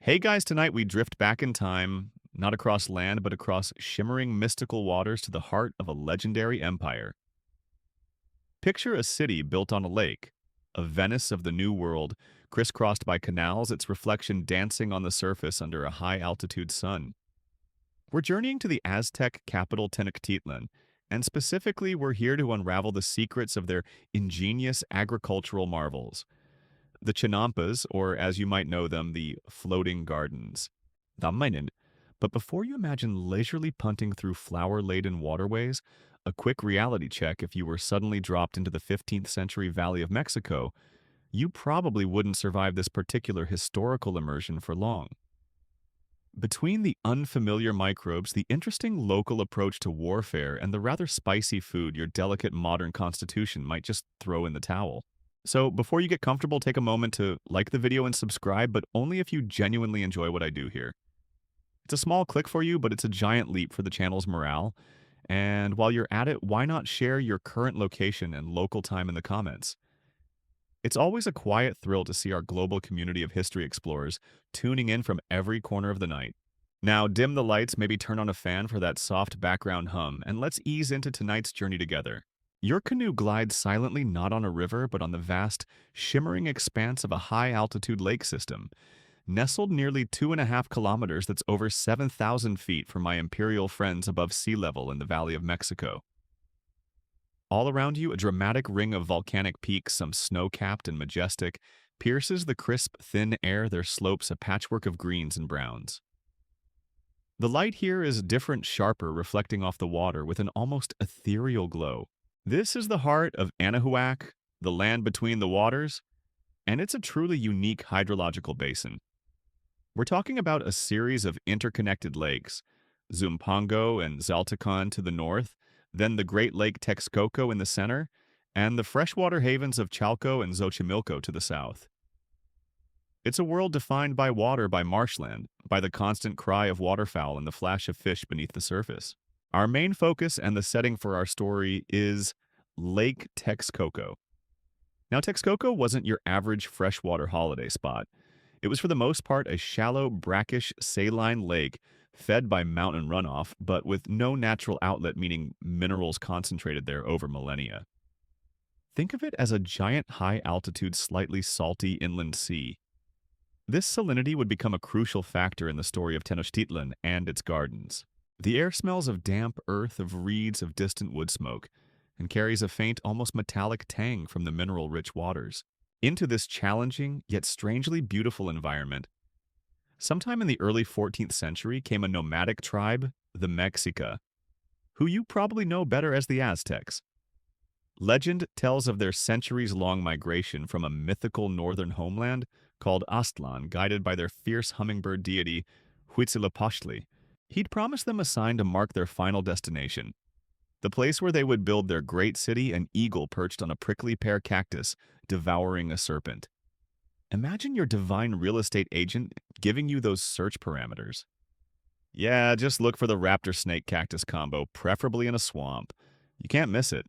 Hey guys, tonight we drift back in time, not across land, but across shimmering mystical waters to the heart of a legendary empire. Picture a city built on a lake, a Venice of the New World, crisscrossed by canals, its reflection dancing on the surface under a high-altitude sun. We're journeying to the Aztec capital Tenochtitlan, and specifically we're here to unravel the secrets of their ingenious agricultural marvels. The chinampas, or as you might know them, the floating gardens. Dammainen. But before you imagine leisurely punting through flower-laden waterways, a quick reality check: if you were suddenly dropped into the 15th century Valley of Mexico, you probably wouldn't survive this particular historical immersion for long. Between the unfamiliar microbes, the interesting local approach to warfare, and the rather spicy food your delicate modern constitution might just throw in the towel. So before you get comfortable, take a moment to like the video and subscribe, but only if you genuinely enjoy what I do here. It's a small click for you, but it's a giant leap for the channel's morale. And while you're at it, why not share your current location and local time in the comments? It's always a quiet thrill to see our global community of history explorers tuning in from every corner of the night. Now, dim the lights, maybe turn on a fan for that soft background hum, and let's ease into tonight's journey together. Your canoe glides silently not on a river, but on the vast, shimmering expanse of a high-altitude lake system, nestled nearly 2.5 kilometers, that's over 7,000 feet from my imperial friends above sea level in the Valley of Mexico. All around you, a dramatic ring of volcanic peaks, some snow-capped and majestic, pierces the crisp, thin air, their slopes a patchwork of greens and browns. The light here is different, sharper, reflecting off the water with an almost ethereal glow. This is the heart of Anahuac, the land between the waters, and it's a truly unique hydrological basin. We're talking about a series of interconnected lakes, Zumpango and Zalticon to the north, then the Great Lake Texcoco in the center, and the freshwater havens of Chalco and Xochimilco to the south. It's a world defined by water, by marshland, by the constant cry of waterfowl and the flash of fish beneath the surface. Our main focus and the setting for our story is Lake Texcoco. Now, Texcoco wasn't your average freshwater holiday spot. It was for the most part a shallow, brackish, saline lake fed by mountain runoff, but with no natural outlet, meaning minerals concentrated there over millennia. Think of it as a giant high-altitude, slightly salty inland sea. This salinity would become a crucial factor in the story of Tenochtitlan and its gardens. The air smells of damp earth, of reeds, of distant wood smoke, and carries a faint, almost metallic tang from the mineral-rich waters. Into this challenging, yet strangely beautiful environment, sometime in the early 14th century came a nomadic tribe, the Mexica, who you probably know better as the Aztecs. Legend tells of their centuries-long migration from a mythical northern homeland called Aztlan, guided by their fierce hummingbird deity, Huitzilopochtli. He'd promised them a sign to mark their final destination, the place where they would build their great city, an eagle perched on a prickly pear cactus, devouring a serpent. Imagine your divine real estate agent giving you those search parameters. Yeah, just look for the raptor-snake cactus combo, preferably in a swamp. You can't miss it.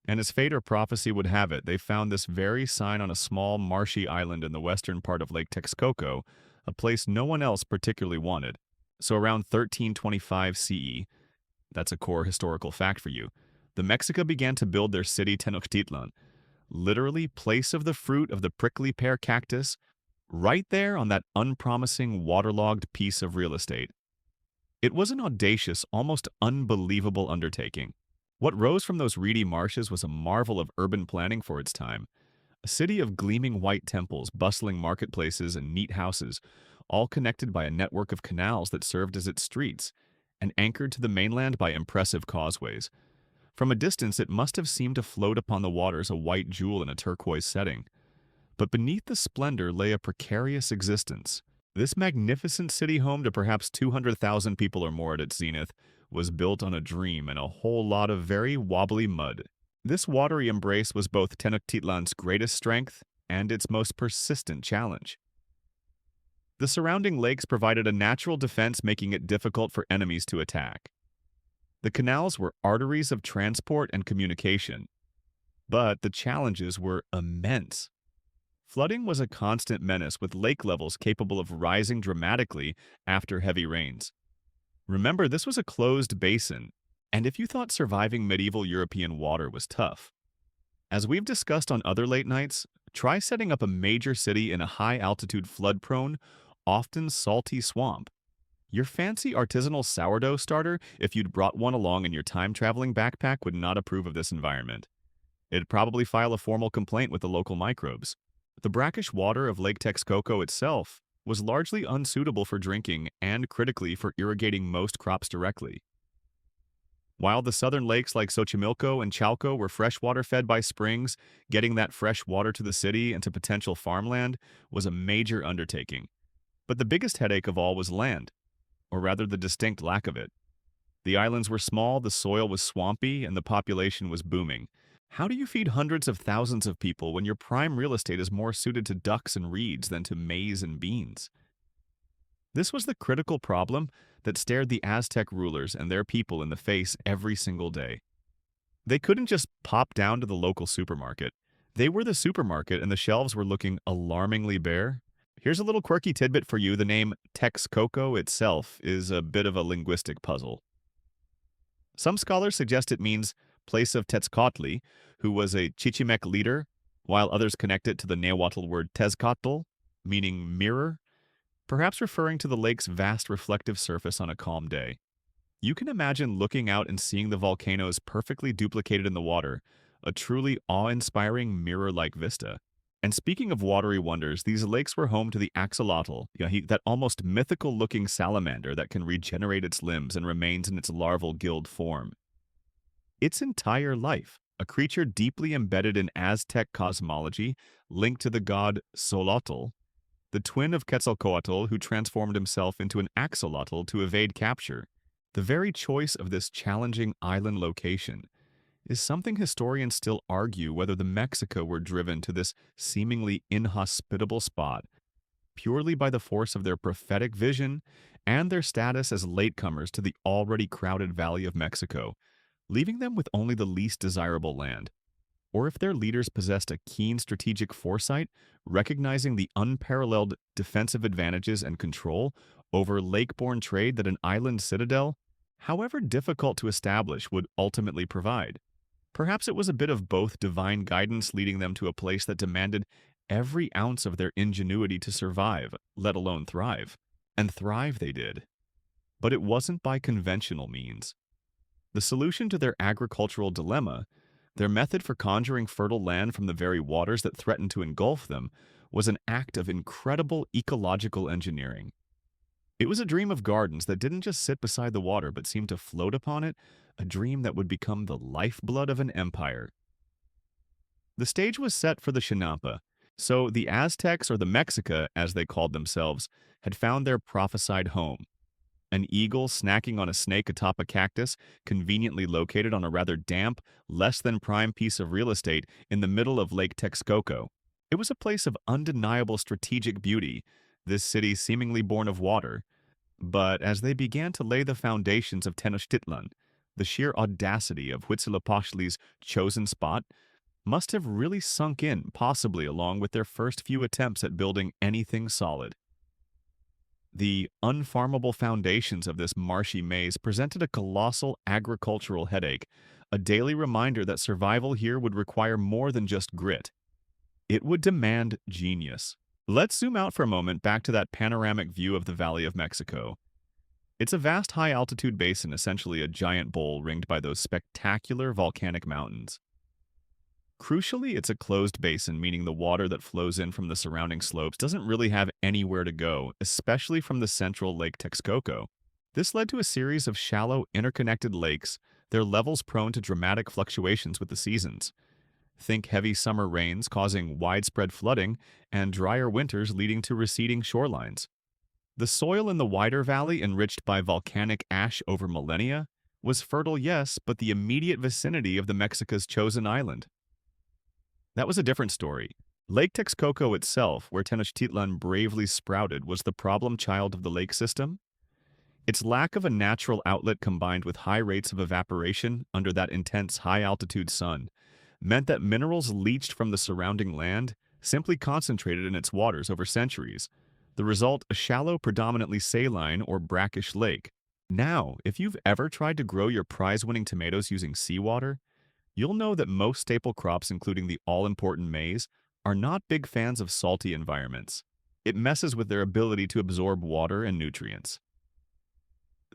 And as fate or prophecy would have it, they found this very sign on a small, marshy island in the western part of Lake Texcoco, a place no one else particularly wanted. So around 1325 CE, that's a core historical fact for you, the Mexica began to build their city Tenochtitlan, literally place of the fruit of the prickly pear cactus, right there on that unpromising, waterlogged piece of real estate. It was an audacious, almost unbelievable undertaking. What rose from those reedy marshes was a marvel of urban planning for its time. A city of gleaming white temples, bustling marketplaces, and neat houses, all connected by a network of canals that served as its streets, and anchored to the mainland by impressive causeways. From a distance, it must have seemed to float upon the waters, a white jewel in a turquoise setting. But beneath the splendor lay a precarious existence. This magnificent city, home to perhaps 200,000 people or more at its zenith, was built on a dream and a whole lot of very wobbly mud. This watery embrace was both Tenochtitlan's greatest strength and its most persistent challenge. The surrounding lakes provided a natural defense, making it difficult for enemies to attack. The canals were arteries of transport and communication, but the challenges were immense. Flooding was a constant menace with lake levels capable of rising dramatically after heavy rains. Remember, this was a closed basin, and if you thought surviving medieval European water was tough, as we've discussed on other late nights, try setting up a major city in a high-altitude flood-prone, often salty swamp. Your fancy artisanal sourdough starter, if you'd brought one along in your time-traveling backpack, would not approve of this environment. It'd probably file a formal complaint with the local microbes. The brackish water of Lake Texcoco itself was largely unsuitable for drinking and critically for irrigating most crops directly. While the southern lakes like Xochimilco and Chalco were freshwater fed by springs, getting that fresh water to the city and to potential farmland was a major undertaking. But the biggest headache of all was land, or rather the distinct lack of it. The islands were small, the soil was swampy, and the population was booming. How do you feed hundreds of thousands of people when your prime real estate is more suited to ducks and reeds than to maize and beans? This was the critical problem that stared the Aztec rulers and their people in the face every single day. They couldn't just pop down to the local supermarket. They were the supermarket and the shelves were looking alarmingly bare. Here's a little quirky tidbit for you. The name Texcoco itself is a bit of a linguistic puzzle. Some scholars suggest it means place of Tezcatli, who was a Chichimec leader, while others connect it to the Nahuatl word Tezcatl, meaning mirror, perhaps referring to the lake's vast reflective surface on a calm day. You can imagine looking out and seeing the volcanoes perfectly duplicated in the water, a truly awe-inspiring mirror-like vista. And speaking of watery wonders, these lakes were home to the axolotl, that almost mythical-looking salamander that can regenerate its limbs and remains in its larval gilled form. Its entire life, a creature deeply embedded in Aztec cosmology, linked to the god Xolotl, the twin of Quetzalcoatl who transformed himself into an axolotl to evade capture. The very choice of this challenging island location is something historians still argue whether the Mexica were driven to this seemingly inhospitable spot purely by the force of their prophetic vision and their status as latecomers to the already crowded Valley of Mexico, leaving them with only the least desirable land, or if their leaders possessed a keen strategic foresight, recognizing the unparalleled defensive advantages and control over lake-borne trade that an island citadel, however difficult to establish, would ultimately provide. Perhaps it was a bit of both divine guidance leading them to a place that demanded every ounce of their ingenuity to survive, let alone thrive. And thrive they did. But it wasn't by conventional means. The solution to their agricultural dilemma, their method for conjuring fertile land from the very waters that threatened to engulf them, was an act of incredible ecological engineering. It was a dream of gardens that didn't just sit beside the water but seemed to float upon it, a dream that would become the lifeblood of an empire. The stage was set for the chinampa, so the Aztecs, or the Mexica as they called themselves, had found their prophesied home. An eagle snacking on a snake atop a cactus, conveniently located on a rather damp, less than prime piece of real estate in the middle of Lake Texcoco. It was a place of undeniable strategic beauty, this city seemingly born of water. But as they began to lay the foundations of Tenochtitlan, the sheer audacity of Huitzilopochtli's chosen spot must have really sunk in, possibly along with their first few attempts at building anything solid. The unfarmable foundations of this marshy maze presented a colossal agricultural headache, a daily reminder that survival here would require more than just grit. It would demand genius. Let's zoom out for a moment back to that panoramic view of the Valley of Mexico. It's a vast high-altitude basin, essentially a giant bowl ringed by those spectacular volcanic mountains. Crucially, it's a closed basin, meaning the water that flows in from the surrounding slopes doesn't really have anywhere to go, especially from the central Lake Texcoco. This led to a series of shallow, interconnected lakes, their levels prone to dramatic fluctuations with the seasons. Think heavy summer rains causing widespread flooding, and drier winters leading to receding shorelines. The soil in the wider valley, enriched by volcanic ash over millennia, was fertile, yes, but the immediate vicinity of the Mexica's chosen island. That was a different story. Lake Texcoco itself, where Tenochtitlan bravely sprouted, was the problem child of the lake system. Its lack of a natural outlet combined with high rates of evaporation under that intense high-altitude sun meant that minerals leached from the surrounding land simply concentrated in its waters over centuries. The result, a shallow, predominantly saline or brackish lake. Now, if you've ever tried to grow your prize-winning tomatoes using seawater, you'll know that most staple crops, including the all-important maize, are not big fans of salty environments. It messes with their ability to absorb water and nutrients.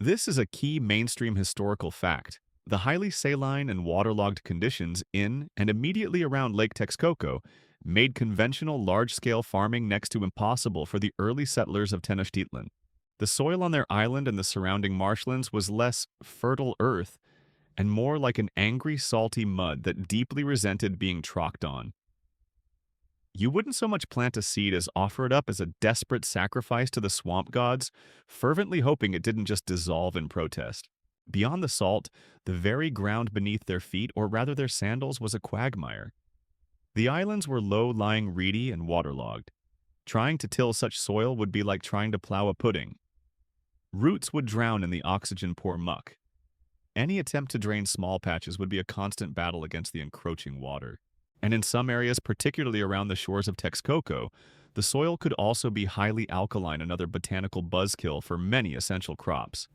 This is a key mainstream historical fact. The highly saline and waterlogged conditions in and immediately around Lake Texcoco made conventional large-scale farming next to impossible for the early settlers of Tenochtitlan. The soil on their island and the surrounding marshlands was less fertile earth and more like an angry, salty mud that deeply resented being trocked on. You wouldn't so much plant a seed as offer it up as a desperate sacrifice to the swamp gods, fervently hoping it didn't just dissolve in protest. Beyond the salt, the very ground beneath their feet, or rather their sandals, was a quagmire. The islands were low-lying, reedy, and waterlogged. Trying to till such soil would be like trying to plow a pudding. Roots would drown in the oxygen-poor muck. Any attempt to drain small patches would be a constant battle against the encroaching water. And in some areas, particularly around the shores of Texcoco, the soil could also be highly alkaline, another botanical buzzkill for many essential crops.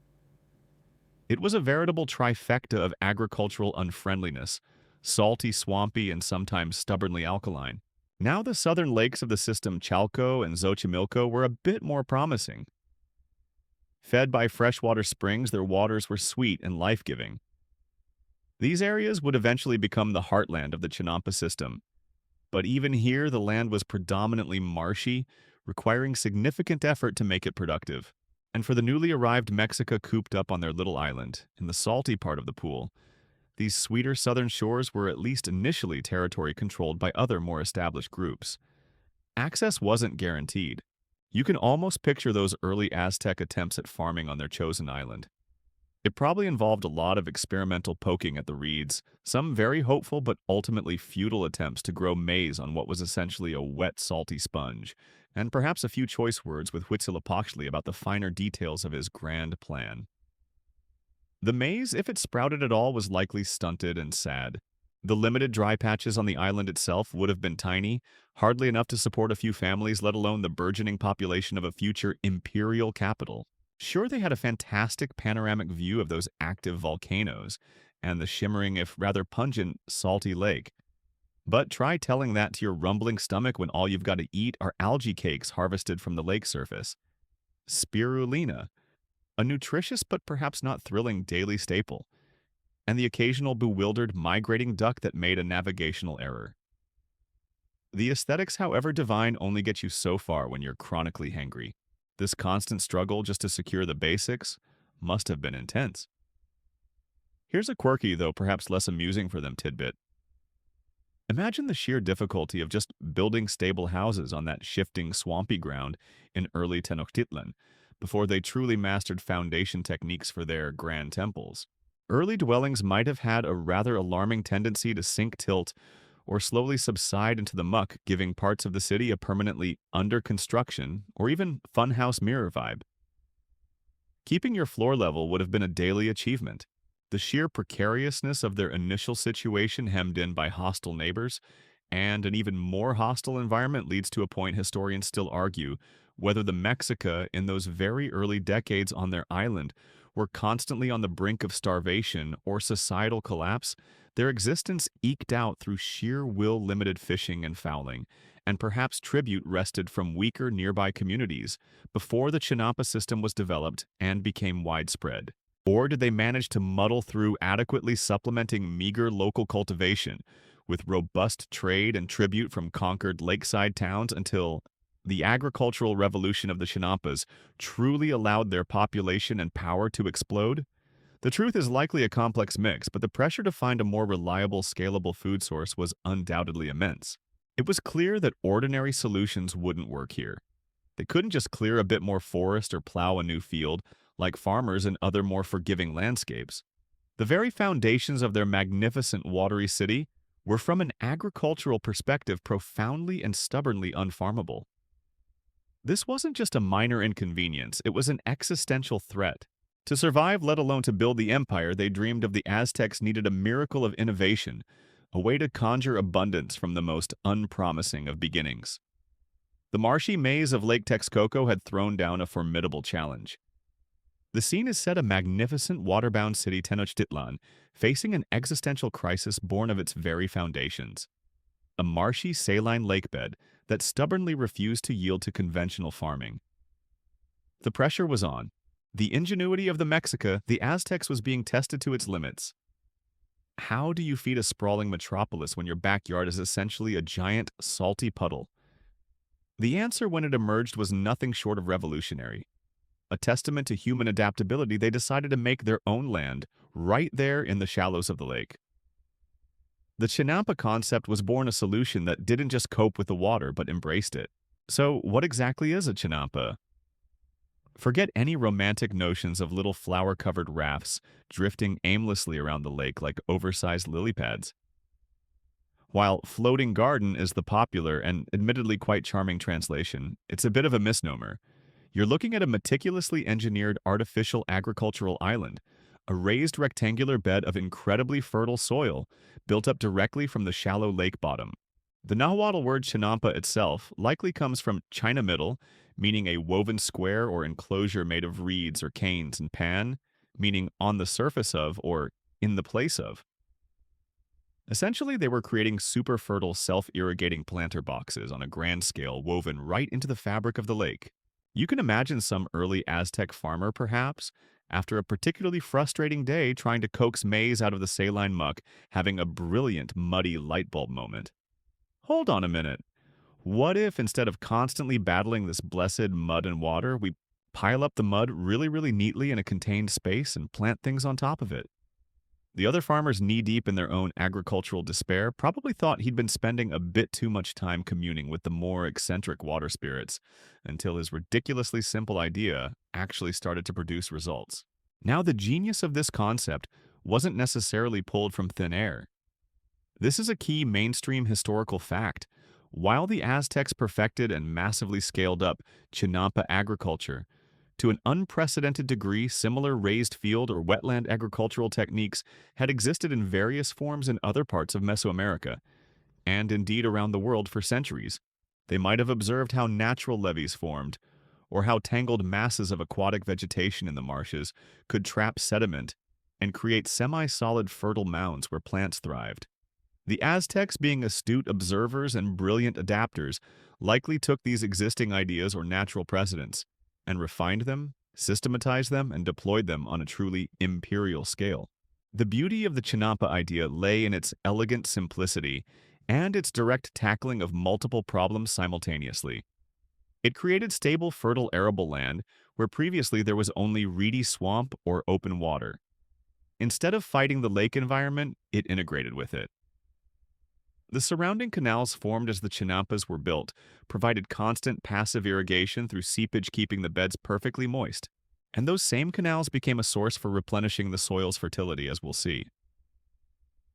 It was a veritable trifecta of agricultural unfriendliness, salty, swampy, and sometimes stubbornly alkaline. Now the southern lakes of the system Chalco and Xochimilco were a bit more promising. Fed by freshwater springs, their waters were sweet and life-giving. These areas would eventually become the heartland of the Chinampa system. But even here, the land was predominantly marshy, requiring significant effort to make it productive. And for the newly arrived Mexica cooped up on their little island, in the salty part of the pool, these sweeter southern shores were at least initially territory controlled by other more established groups. Access wasn't guaranteed. You can almost picture those early Aztec attempts at farming on their chosen island. It probably involved a lot of experimental poking at the reeds, some very hopeful but ultimately futile attempts to grow maize on what was essentially a wet, salty sponge, and perhaps a few choice words with Huitzilopochtli about the finer details of his grand plan. The maize, if it sprouted at all, was likely stunted and sad. The limited dry patches on the island itself would have been tiny, hardly enough to support a few families, let alone the burgeoning population of a future imperial capital. Sure, they had a fantastic panoramic view of those active volcanoes and the shimmering, if rather pungent, salty lake. But try telling that to your rumbling stomach when all you've got to eat are algae cakes harvested from the lake surface. Spirulina, a nutritious but perhaps not thrilling daily staple, and the occasional bewildered migrating duck that made a navigational error. The aesthetics, however divine, only get you so far when you're chronically hangry. This constant struggle just to secure the basics must have been intense. Here's a quirky, though perhaps less amusing for them tidbit. Imagine the sheer difficulty of just building stable houses on that shifting, swampy ground in early Tenochtitlan, before they truly mastered foundation techniques for their grand temples. Early dwellings might have had a rather alarming tendency to sink tilt or slowly subside into the muck, giving parts of the city a permanently under construction or even funhouse mirror vibe. Keeping your floor level would have been a daily achievement. The sheer precariousness of their initial situation, hemmed in by hostile neighbors, and an even more hostile environment, leads to a point historians still argue whether the Mexica in those very early decades on their island were constantly on the brink of starvation or societal collapse. Their existence eked out through sheer will-limited fishing and fowling, and perhaps tribute wrested from weaker nearby communities before the Chinampa system was developed and became widespread. Or did they manage to muddle through, adequately supplementing meager local cultivation with robust trade and tribute from conquered lakeside towns until the agricultural revolution of the Chinampas truly allowed their population and power to explode? The truth is likely a complex mix, but the pressure to find a more reliable, scalable food source was undoubtedly immense. It was clear that ordinary solutions wouldn't work here. They couldn't just clear a bit more forest or plow a new field, like farmers in other more forgiving landscapes. The very foundations of their magnificent watery city were, from an agricultural perspective, profoundly and stubbornly unfarmable. This wasn't just a minor inconvenience, it was an existential threat. To survive, let alone to build the empire they dreamed of, the Aztecs needed a miracle of innovation, a way to conjure abundance from the most unpromising of beginnings. The marshy maze of Lake Texcoco had thrown down a formidable challenge. The scene is set a magnificent waterbound city Tenochtitlan, facing an existential crisis born of its very foundations. A marshy saline lakebed that stubbornly refused to yield to conventional farming. The pressure was on. The ingenuity of the Mexica, the Aztecs, was being tested to its limits. How do you feed a sprawling metropolis when your backyard is essentially a giant, salty puddle? The answer when it emerged was nothing short of revolutionary. A testament to human adaptability, they decided to make their own land right there in the shallows of the lake. The chinampa concept was born a solution that didn't just cope with the water, but embraced it. So, what exactly is a chinampa? Forget any romantic notions of little flower-covered rafts drifting aimlessly around the lake like oversized lily pads. While floating garden is the popular and admittedly quite charming translation, it's a bit of a misnomer. You're looking at a meticulously engineered artificial agricultural island, a raised rectangular bed of incredibly fertile soil built up directly from the shallow lake bottom. The Nahuatl word chinampa itself likely comes from China middle, meaning a woven square or enclosure made of reeds or canes, and pan, meaning on the surface of or in the place of. Essentially, they were creating super fertile self-irrigating planter boxes on a grand scale woven right into the fabric of the lake. You can imagine some early Aztec farmer, perhaps, after a particularly frustrating day trying to coax maize out of the saline muck, having a brilliant, muddy light bulb moment. Hold on a minute. What if, instead of constantly battling this blessed mud and water, we pile up the mud really neatly in a contained space and plant things on top of it? The other farmers, knee-deep in their own agricultural despair, probably thought he'd been spending a bit too much time communing with the more eccentric water spirits, until his ridiculously simple idea actually started to produce results. Now, the genius of this concept wasn't necessarily pulled from thin air. This is a key mainstream historical fact. While the Aztecs perfected and massively scaled up chinampa agriculture, to an unprecedented degree, similar raised field or wetland agricultural techniques had existed in various forms in other parts of Mesoamerica, and indeed around the world for centuries. They might have observed how natural levees formed, or how tangled masses of aquatic vegetation in the marshes could trap sediment and create semi-solid fertile mounds where plants thrived. The Aztecs, being astute observers and brilliant adapters, likely took these existing ideas or natural precedents and refined them, systematized them, and deployed them on a truly imperial scale. The beauty of the chinampa idea lay in its elegant simplicity and its direct tackling of multiple problems simultaneously. It created stable, fertile arable land where previously there was only reedy swamp or open water. Instead of fighting the lake environment, it integrated with it. The surrounding canals formed as the chinampas were built provided constant passive irrigation through seepage, keeping the beds perfectly moist. And those same canals became a source for replenishing the soil's fertility, as we'll see.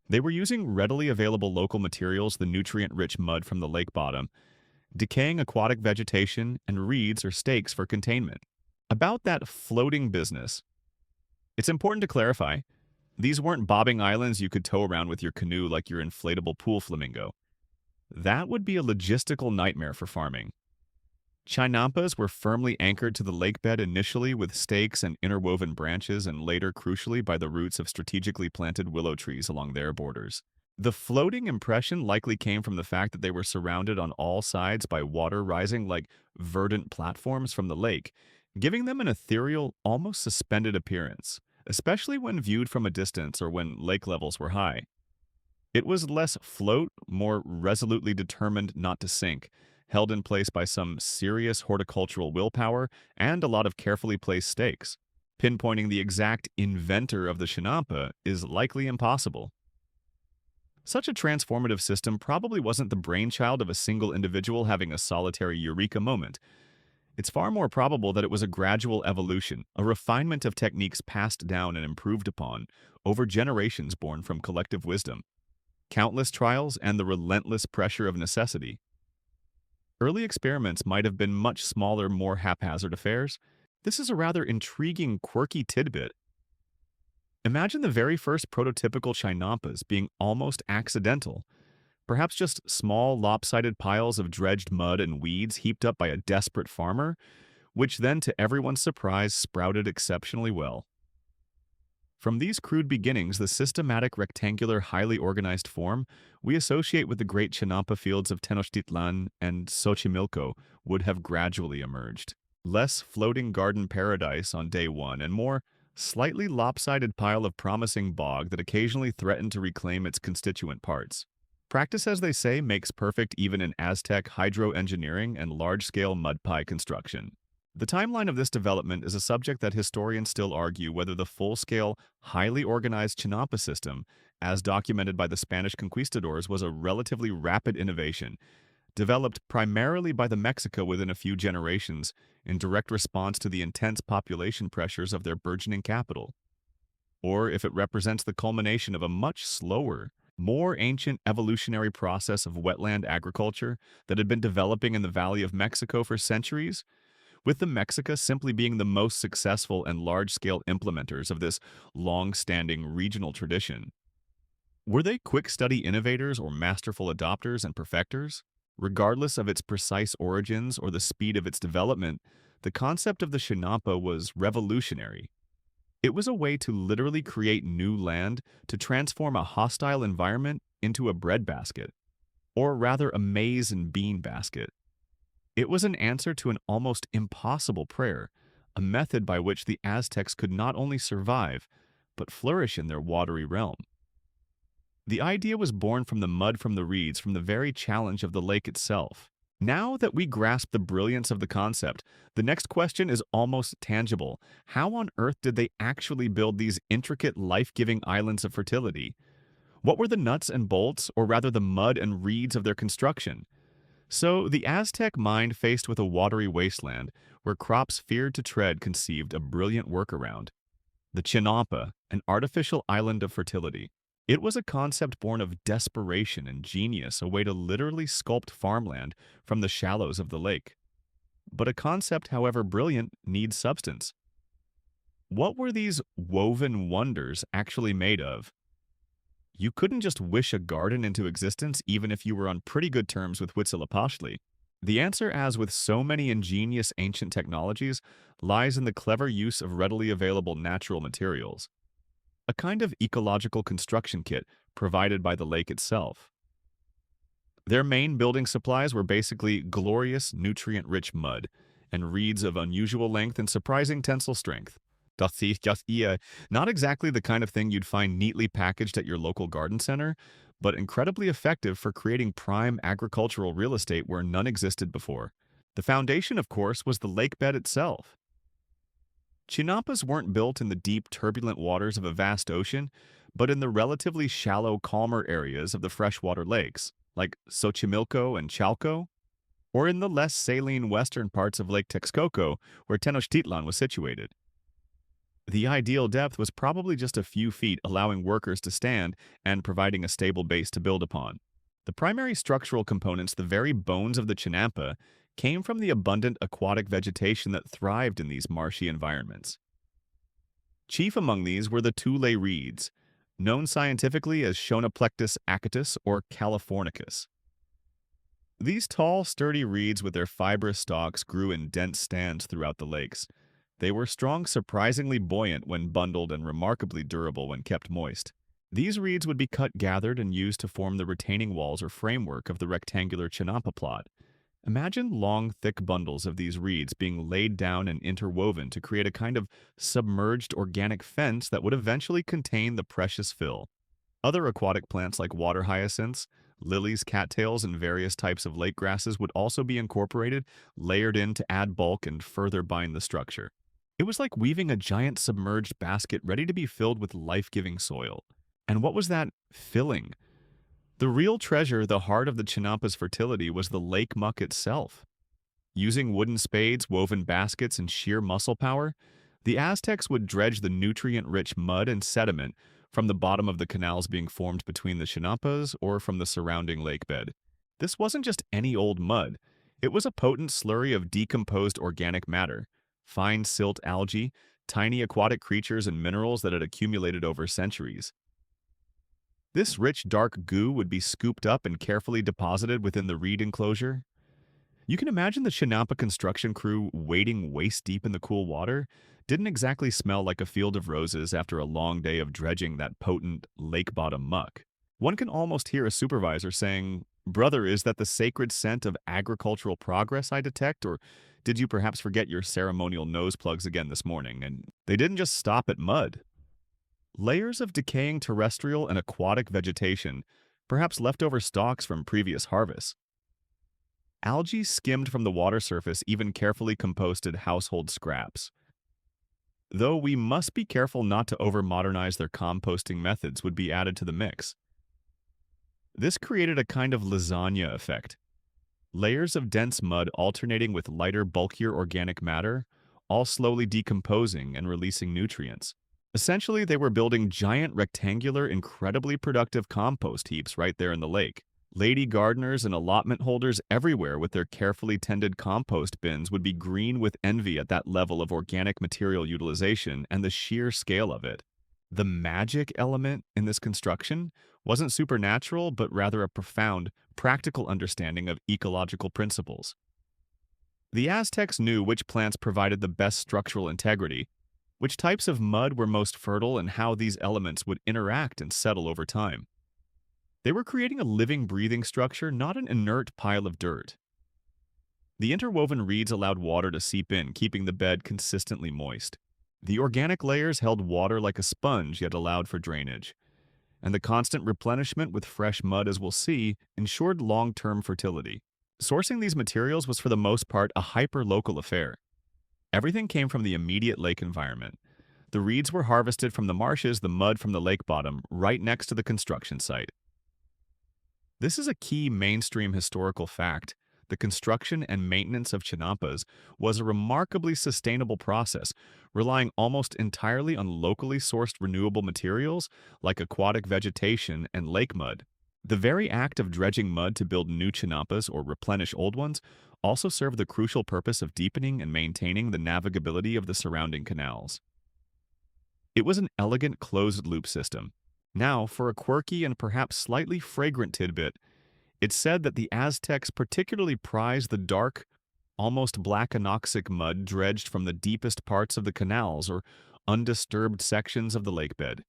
They were using readily available local materials, the nutrient-rich mud from the lake bottom, decaying aquatic vegetation, and reeds or stakes for containment. About that floating business, it's important to clarify, these weren't bobbing islands you could tow around with your canoe like your inflatable pool flamingo. That would be a logistical nightmare for farming. Chinampas were firmly anchored to the lakebed initially with stakes and interwoven branches, and later, crucially, by the roots of strategically planted willow trees along their borders. The floating impression likely came from the fact that they were surrounded on all sides by water rising like verdant platforms from the lake, giving them an ethereal, almost suspended appearance, especially when viewed from a distance or when lake levels were high. It was less float, more resolutely determined not to sink, held in place by some serious horticultural willpower and a lot of carefully placed stakes. Pinpointing the exact inventor of the chinampa is likely impossible. Such a transformative system probably wasn't the brainchild of a single individual having a solitary eureka moment. It's far more probable that it was a gradual evolution, a refinement of techniques passed down and improved upon over generations born from collective wisdom, countless trials, and the relentless pressure of necessity. Early experiments might have been much smaller, more haphazard affairs. This is a rather intriguing, quirky tidbit. Imagine the very first prototypical chinampas being almost accidental, perhaps just small, lopsided piles of dredged mud and weeds heaped up by a desperate farmer, which then, to everyone's surprise, sprouted exceptionally well. From these crude beginnings, the systematic, rectangular, highly organized form we associate with the great chinampa fields of Tenochtitlan and Xochimilco would have gradually emerged. Less floating garden paradise on day one and more slightly lopsided pile of promising bog that occasionally threatened to reclaim its constituent parts. Practice, as they say, makes perfect even in Aztec hydroengineering and large-scale mud pie construction. The timeline of this development is a subject that historians still argue whether the full-scale, highly organized Chinampa system, as documented by the Spanish conquistadors, was a relatively rapid innovation, developed primarily by the Mexica within a few generations in direct response to the intense population pressures of their burgeoning capital, or if it represents the culmination of a much slower, more ancient evolutionary process of wetland agriculture that had been developing in the Valley of Mexico for centuries, with the Mexica simply being the most successful and large-scale implementers of this long-standing regional tradition. Were they quick-study innovators or masterful adopters and perfecters? Regardless of its precise origins or the speed of its development, the concept of the Chinampa was revolutionary. It was a way to literally create new land to transform a hostile environment into a breadbasket, or rather a maize and bean basket. It was an answer to an almost impossible prayer, a method by which the Aztecs could not only survive, but flourish in their watery realm. The idea was born from the mud from the reeds, from the very challenge of the lake itself. Now that we grasp the brilliance of the concept, the next question is almost tangible. How on earth did they actually build these intricate, life-giving islands of fertility? What were the nuts and bolts, or rather the mud and reeds of their construction? So, the Aztec mind, faced with a watery wasteland where crops feared to tread, conceived a brilliant workaround. The Chinampa, an artificial island of fertility. It was a concept born of desperation and genius, a way to literally sculpt farmland from the shallows of the lake. But a concept, however brilliant, needs substance. What were these woven wonders actually made of? You couldn't just wish a garden into existence even if you were on pretty good terms with Huitzilopochtli. The answer, as with so many ingenious ancient technologies, lies in the clever use of readily available natural materials. A kind of ecological construction kit provided by the lake itself. Their main building supplies were basically glorious, nutrient-rich mud and reeds of unusual length and surprising tensile strength. Not exactly the kind of thing you'd find neatly packaged at your local garden center, but incredibly effective for creating prime agricultural real estate where none existed before. The foundation, of course, was the lake bed itself. Chinampas weren't built in the deep, turbulent waters of a vast ocean, but in the relatively shallow, calmer areas of the freshwater lakes, like Xochimilco and Chalco, or in the less saline western parts of Lake Texcoco, where Tenochtitlan was situated. The ideal depth was probably just a few feet, allowing workers to stand and providing a stable base to build upon. The primary structural components, the very bones of the Chinampa, came from the abundant aquatic vegetation that thrived in these marshy environments. Chief among these were the Thule reeds, known scientifically as Schonoplectus acatus or Californicus. These tall, sturdy reeds with their fibrous stalks grew in dense stands throughout the lakes. They were strong, surprisingly buoyant when bundled, and remarkably durable when kept moist. These reeds would be cut, gathered, and used to form the retaining walls or framework of the rectangular Chinampa plot. Imagine long, thick bundles of these reeds being laid down and interwoven to create a kind of submerged organic fence that would eventually contain the precious fill. Other aquatic plants like water hyacinths, lilies, cattails, and various types of lake grasses would also be incorporated, layered in to add bulk and further bind the structure. It was like weaving a giant submerged basket ready to be filled with life-giving soil. And what was that filling? The real treasure, the heart of the Chinampa's fertility, was the lake muck itself. Using wooden spades, woven baskets, and sheer muscle power, the Aztecs would dredge the nutrient-rich mud and sediment from the bottom of the canals being formed between the Chinampas or from the surrounding lake bed. This wasn't just any old mud. It was a potent slurry of decomposed organic matter, fine silt algae, tiny aquatic creatures and minerals that had accumulated over centuries. This rich, dark goo would be scooped up and carefully deposited within the reed enclosure. You can imagine the Chinampa construction crew wading waist-deep in the cool water. Didn't exactly smell like a field of roses after a long day of dredging that potent lake-bottom muck. One can almost hear a supervisor saying, "Brother, is that the sacred scent of agricultural progress I detect, or did you perhaps forget your ceremonial nose plugs again this morning?" And they didn't just stop at mud. Layers of decaying terrestrial and aquatic vegetation, perhaps leftover stalks from previous harvests. Algae skimmed from the water surface, even carefully composted household scraps. Though we must be careful not to over-modernize their composting methods would be added to the mix. This created a kind of lasagna effect. Layers of dense mud alternating with lighter, bulkier organic matter, all slowly decomposing and releasing nutrients. Essentially, they were building giant rectangular, incredibly productive compost heaps right there in the lake. Lady gardeners and allotment holders everywhere with their carefully tended compost bins would be green with envy at that level of organic material utilization and the sheer scale of it. The magic element in this construction wasn't supernatural, but rather a profound, practical understanding of ecological principles. The Aztecs knew which plants provided the best structural integrity, which types of mud were most fertile, and how these elements would interact and settle over time. They were creating a living, breathing structure, not an inert pile of dirt. The interwoven reeds allowed water to seep in, keeping the bed consistently moist. The organic layers held water like a sponge, yet allowed for drainage. And the constant replenishment with fresh mud, as we'll see, ensured long-term fertility. Sourcing these materials was for the most part a hyper-local affair. Everything came from the immediate lake environment. The reeds were harvested from the marshes, the mud from the lake bottom, right next to the construction site. This is a key mainstream historical fact. The construction and maintenance of chinampas was a remarkably sustainable process, relying almost entirely on locally sourced renewable materials like aquatic vegetation and lake mud. The very act of dredging mud to build new chinampas or replenish old ones also served the crucial purpose of deepening and maintaining the navigability of the surrounding canals. It was an elegant closed-loop system. Now, for a quirky and perhaps slightly fragrant tidbit, it's said that the Aztecs particularly prized the dark, almost black anoxic mud dredged from the deepest parts of the canals or undisturbed sections of the lakebed.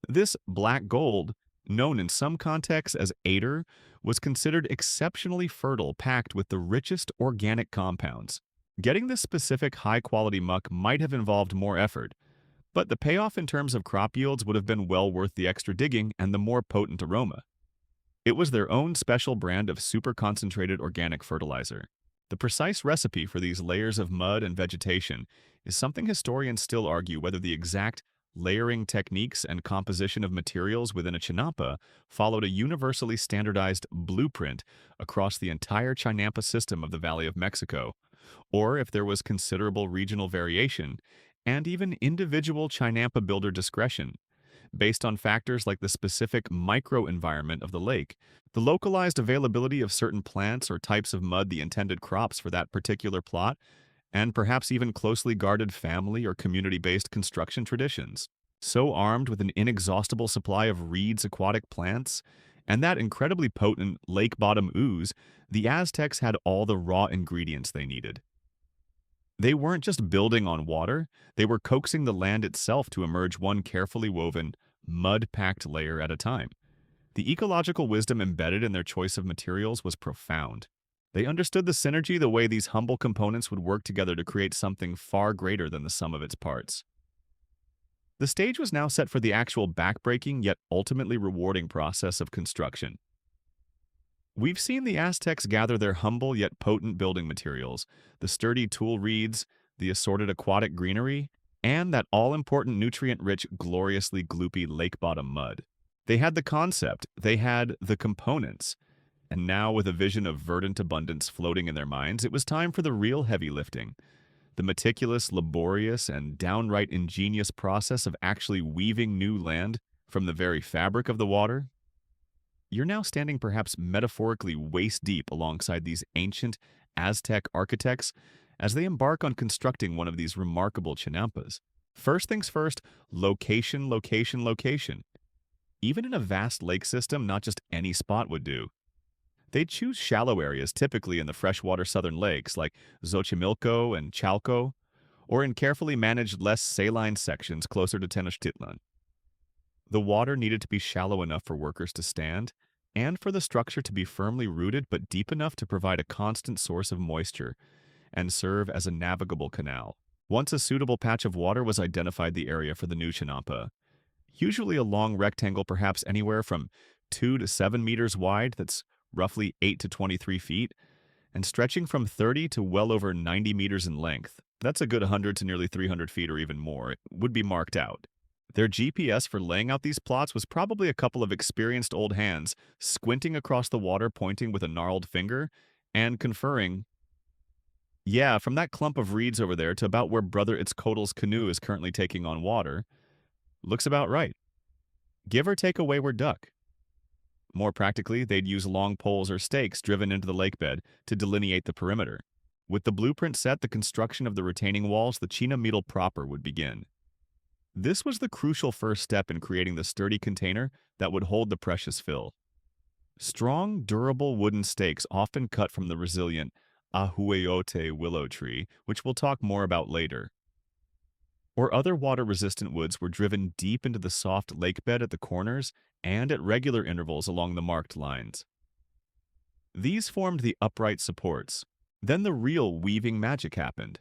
This black gold, known in some contexts as ader, was considered exceptionally fertile, packed with the richest organic compounds. Getting this specific high-quality muck might have involved more effort, but the payoff in terms of crop yields would have been well worth the extra digging and the more potent aroma. It was their own special brand of super-concentrated organic fertilizer. The precise recipe for these layers of mud and vegetation is something historians still argue whether the exact layering techniques and composition of materials within a chinampa followed a universally standardized blueprint across the entire chinampa system of the Valley of Mexico, or if there was considerable regional variation and even individual chinampa builder discretion, based on factors like the specific microenvironment of the lake, the localized availability of certain plants or types of mud, the intended crops for that particular plot, and perhaps even closely guarded family or community-based construction traditions. So armed with an inexhaustible supply of reeds, aquatic plants, and that incredibly potent lake-bottom ooze, the Aztecs had all the raw ingredients they needed. They weren't just building on water, they were coaxing the land itself to emerge one carefully woven, mud-packed layer at a time. The ecological wisdom embedded in their choice of materials was profound. They understood the synergy, the way these humble components would work together to create something far greater than the sum of its parts. The stage was now set for the actual backbreaking yet ultimately rewarding process of construction. We've seen the Aztecs gather their humble yet potent building materials, the sturdy tool reeds, the assorted aquatic greenery, and that all-important nutrient-rich, gloriously gloopy lake-bottom mud. They had the concept, they had the components, and now with a vision of verdant abundance floating in their minds, it was time for the real heavy lifting. The meticulous, laborious, and downright ingenious process of actually weaving new land from the very fabric of the water. You're now standing perhaps metaphorically waist-deep alongside these ancient Aztec architects as they embark on constructing one of these remarkable chinampas. First things first, location, location, location. Even in a vast lake system, not just any spot would do. They choose shallow areas, typically in the freshwater southern lakes like Xochimilco and Chalco, or in carefully managed less saline sections closer to Tenochtitlan. The water needed to be shallow enough for workers to stand, and for the structure to be firmly rooted but deep enough to provide a constant source of moisture and serve as a navigable canal. Once a suitable patch of water was identified, the area for the new chinampa, usually a long rectangle perhaps anywhere from 2 to 7 meters wide that's roughly 8 to 23 feet, and stretching from 30 to well over 90 meters in length. That's a good 100 to nearly 300 feet or even more. It would be marked out. Their GPS for laying out these plots was probably a couple of experienced old hands squinting across the water, pointing with a gnarled finger, and conferring, yeah, from that clump of reeds over there to about where Brother Itzcoatl's canoe is currently taking on water, looks about right. Give or take a wayward duck. More practically, they'd use long poles or stakes driven into the lake bed to delineate the perimeter. With the blueprint set, the construction of the retaining walls, the chinamidal proper, would begin. This was the crucial first step in creating the sturdy container that would hold the precious fill. Strong, durable wooden stakes, often cut from the resilient ahueyote willow tree, which we'll talk more about later, or other water-resistant woods, were driven deep into the soft lake bed at the corners and at regular intervals along the marked lines. These formed the upright supports. Then the real weaving magic happened.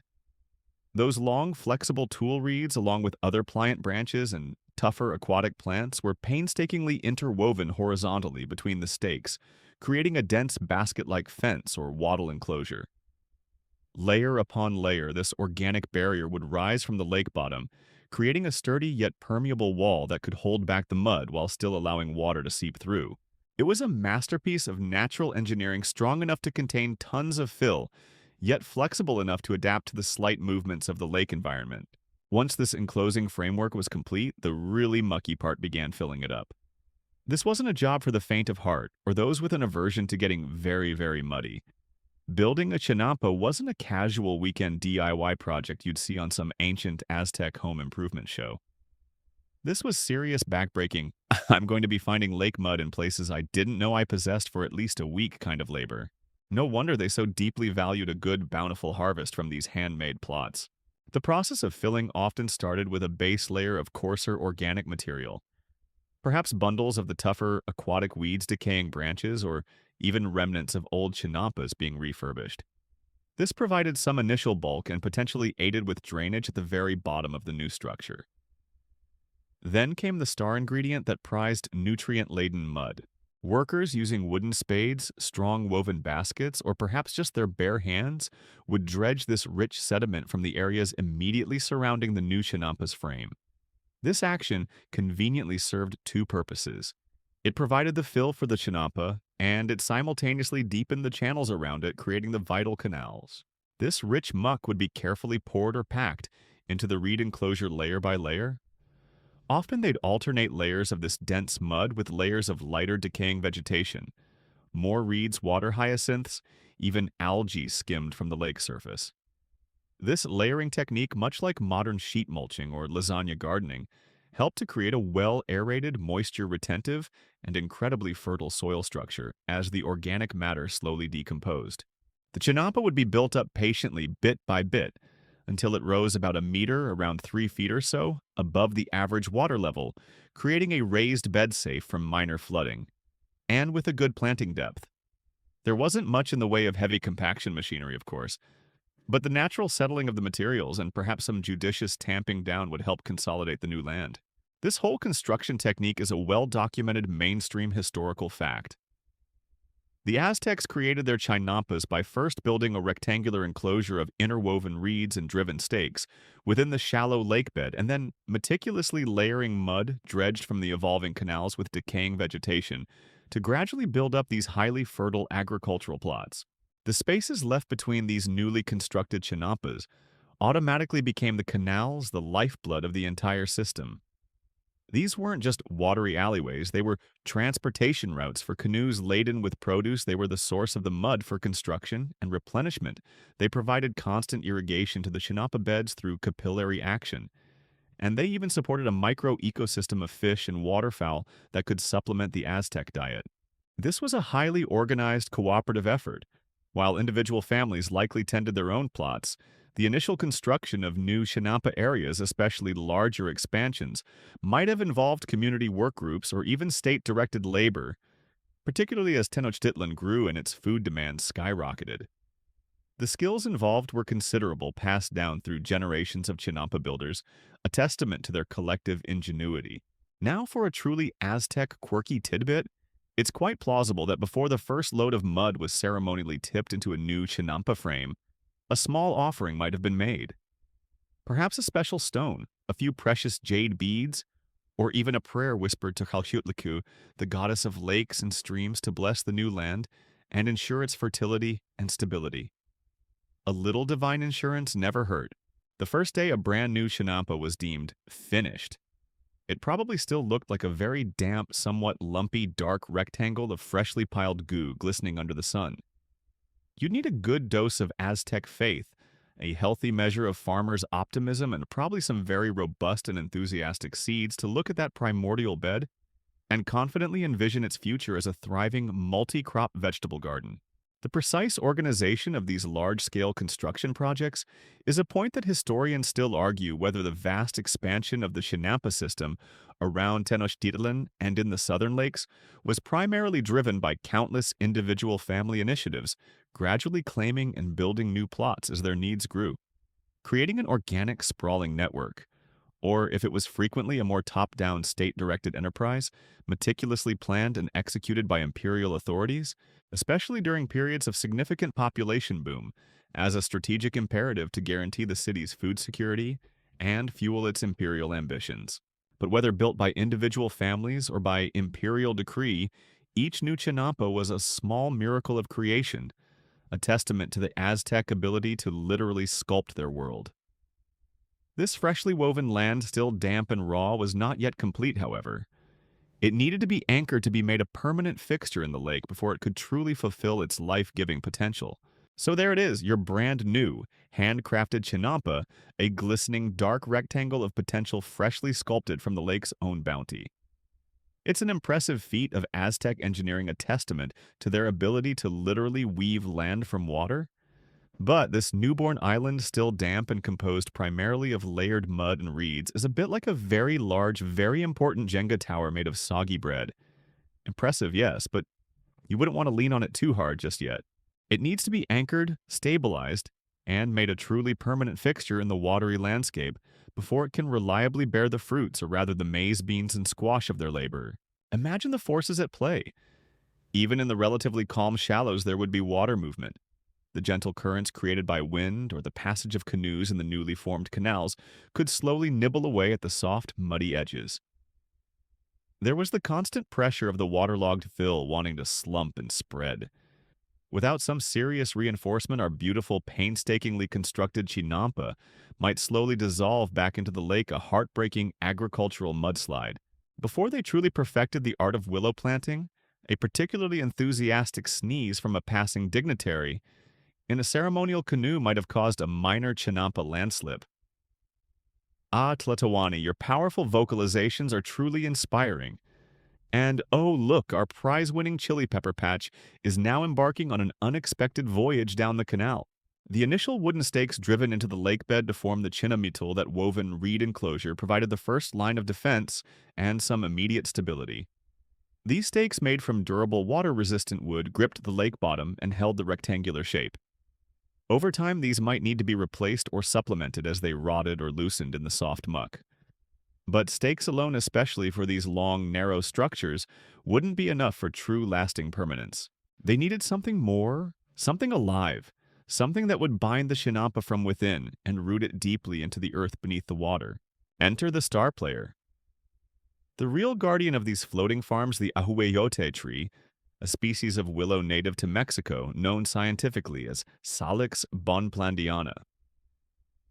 Those long, flexible tool reeds, along with other pliant branches and tougher aquatic plants, were painstakingly interwoven horizontally between the stakes, creating a dense basket-like fence or wattle enclosure. Layer upon layer, this organic barrier would rise from the lake bottom, creating a sturdy yet permeable wall that could hold back the mud while still allowing water to seep through. It was a masterpiece of natural engineering, strong enough to contain tons of fill, yet flexible enough to adapt to the slight movements of the lake environment. Once this enclosing framework was complete, the really mucky part began filling it up. This wasn't a job for the faint of heart or those with an aversion to getting very, very muddy. Building a chinampa wasn't a casual weekend DIY project you'd see on some ancient Aztec home improvement show. This was serious backbreaking, I'm going to be finding lake mud in places I didn't know I possessed for at least a week kind of labor. No wonder they so deeply valued a good, bountiful harvest from these handmade plots. The process of filling often started with a base layer of coarser organic material, perhaps bundles of the tougher aquatic weeds, decaying branches, or even remnants of old chinampas being refurbished. This provided some initial bulk and potentially aided with drainage at the very bottom of the new structure. Then came the star ingredient that prized nutrient-laden mud. Workers using wooden spades, strong woven baskets, or perhaps just their bare hands would dredge this rich sediment from the areas immediately surrounding the new chinampa's frame. This action conveniently served two purposes. It provided the fill for the chinampa, and it simultaneously deepened the channels around it, creating the vital canals. This rich muck would be carefully poured or packed into the reed enclosure layer by layer. Often they'd alternate layers of this dense mud with layers of lighter decaying vegetation. More reeds, water hyacinths, even algae skimmed from the lake surface. This layering technique, much like modern sheet mulching or lasagna gardening, helped to create a well-aerated, moisture-retentive, and incredibly fertile soil structure as the organic matter slowly decomposed. The chinampa would be built up patiently, bit by bit, until it rose about a meter, around 3 feet or so, above the average water level, creating a raised bed safe from minor flooding, and with a good planting depth. There wasn't much in the way of heavy compaction machinery, of course, but the natural settling of the materials and perhaps some judicious tamping down would help consolidate the new land. This whole construction technique is a well-documented mainstream historical fact. The Aztecs created their chinampas by first building a rectangular enclosure of interwoven reeds and driven stakes within the shallow lake bed, and then meticulously layering mud dredged from the evolving canals with decaying vegetation to gradually build up these highly fertile agricultural plots. The spaces left between these newly constructed chinampas automatically became the canals, the lifeblood of the entire system. These weren't just watery alleyways, they were transportation routes for canoes laden with produce. They were the source of the mud for construction and replenishment. They provided constant irrigation to the Chinampa beds through capillary action. And they even supported a micro ecosystem of fish and waterfowl that could supplement the Aztec diet. This was a highly organized cooperative effort. While individual families likely tended their own plots, the initial construction of new Chinampa areas, especially larger expansions, might have involved community work groups or even state-directed labor, particularly as Tenochtitlan grew and its food demand skyrocketed. The skills involved were considerable, passed down through generations of Chinampa builders, a testament to their collective ingenuity. Now for a truly Aztec quirky tidbit, it's quite plausible that before the first load of mud was ceremonially tipped into a new Chinampa frame, a small offering might have been made. Perhaps a special stone, a few precious jade beads, or even a prayer whispered to Calhutliku, the goddess of lakes and streams, to bless the new land and ensure its fertility and stability. A little divine insurance never hurt. The first day a brand new Chinampa was deemed finished. It probably still looked like a very damp, somewhat lumpy, dark rectangle of freshly piled goo glistening under the sun. You'd need a good dose of Aztec faith, a healthy measure of farmers' optimism, and probably some very robust and enthusiastic seeds to look at that primordial bed and confidently envision its future as a thriving, multi-crop vegetable garden. The precise organization of these large-scale construction projects is a point that historians still argue whether the vast expansion of the Chinampa system around Tenochtitlan and in the southern lakes was primarily driven by countless individual family initiatives, gradually claiming and building new plots as their needs grew, creating an organic, sprawling network. Or if it was frequently a more top-down state-directed enterprise, meticulously planned and executed by imperial authorities, especially during periods of significant population boom, as a strategic imperative to guarantee the city's food security and fuel its imperial ambitions. But whether built by individual families or by imperial decree, each new Chinampa was a small miracle of creation, a testament to the Aztec ability to literally sculpt their world. This freshly woven land, still damp and raw, was not yet complete, however. It needed to be anchored to be made a permanent fixture in the lake before it could truly fulfill its life-giving potential. So there it is, your brand new, handcrafted Chinampa, a glistening dark rectangle of potential freshly sculpted from the lake's own bounty. It's an impressive feat of Aztec engineering, a testament to their ability to literally weave land from water. But this newborn island, still damp and composed primarily of layered mud and reeds, is a bit like a very large, very important Jenga tower made of soggy bread. Impressive, yes, but you wouldn't want to lean on it too hard just yet. It needs to be anchored, stabilized, and made a truly permanent fixture in the watery landscape before it can reliably bear the fruits, or rather the maize, beans, and squash of their labor. Imagine the forces at play. Even in the relatively calm shallows, there would be water movement. The gentle currents created by wind or the passage of canoes in the newly formed canals could slowly nibble away at the soft, muddy edges. There was the constant pressure of the waterlogged fill wanting to slump and spread. Without some serious reinforcement, our beautiful, painstakingly constructed Chinampa might slowly dissolve back into the lake, a heartbreaking agricultural mudslide. Before they truly perfected the art of willow planting, a particularly enthusiastic sneeze from a passing dignitary in a ceremonial canoe might have caused a minor Chinampa landslip. Ah, Tlatoani, your powerful vocalizations are truly inspiring. And oh look, our prize-winning chili pepper patch is now embarking on an unexpected voyage down the canal. The initial wooden stakes driven into the lake bed to form the chinamitul, that woven reed enclosure, provided the first line of defense and some immediate stability. These stakes, made from durable, water-resistant wood, gripped the lake bottom and held the rectangular shape. Over time, these might need to be replaced or supplemented as they rotted or loosened in the soft muck. But stakes alone, especially for these long, narrow structures, wouldn't be enough for true lasting permanence. They needed something more, something alive, something that would bind the Chinampa from within and root it deeply into the earth beneath the water. Enter the star player. The real guardian of these floating farms, the ahueyote tree, a species of willow native to Mexico, known scientifically as Salix bonplandiana.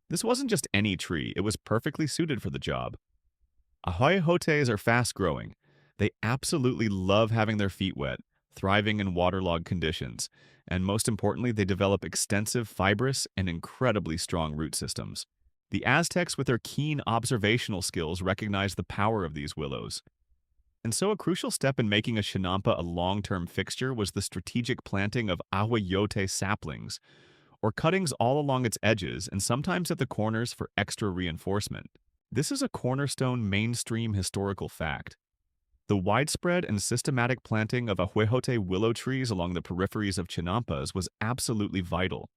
This wasn't just any tree, it was perfectly suited for the job. Ahoyotes are fast-growing. They absolutely love having their feet wet, thriving in waterlogged conditions, and most importantly, they develop extensive fibrous and incredibly strong root systems. The Aztecs, with their keen observational skills, recognized the power of these willows. And so a crucial step in making a chinampa a long-term fixture was the strategic planting of Ahoyote saplings, or cuttings all along its edges and sometimes at the corners for extra reinforcement. This is a cornerstone mainstream historical fact. The widespread and systematic planting of Ahoyote willow trees along the peripheries of chinampas was absolutely vital.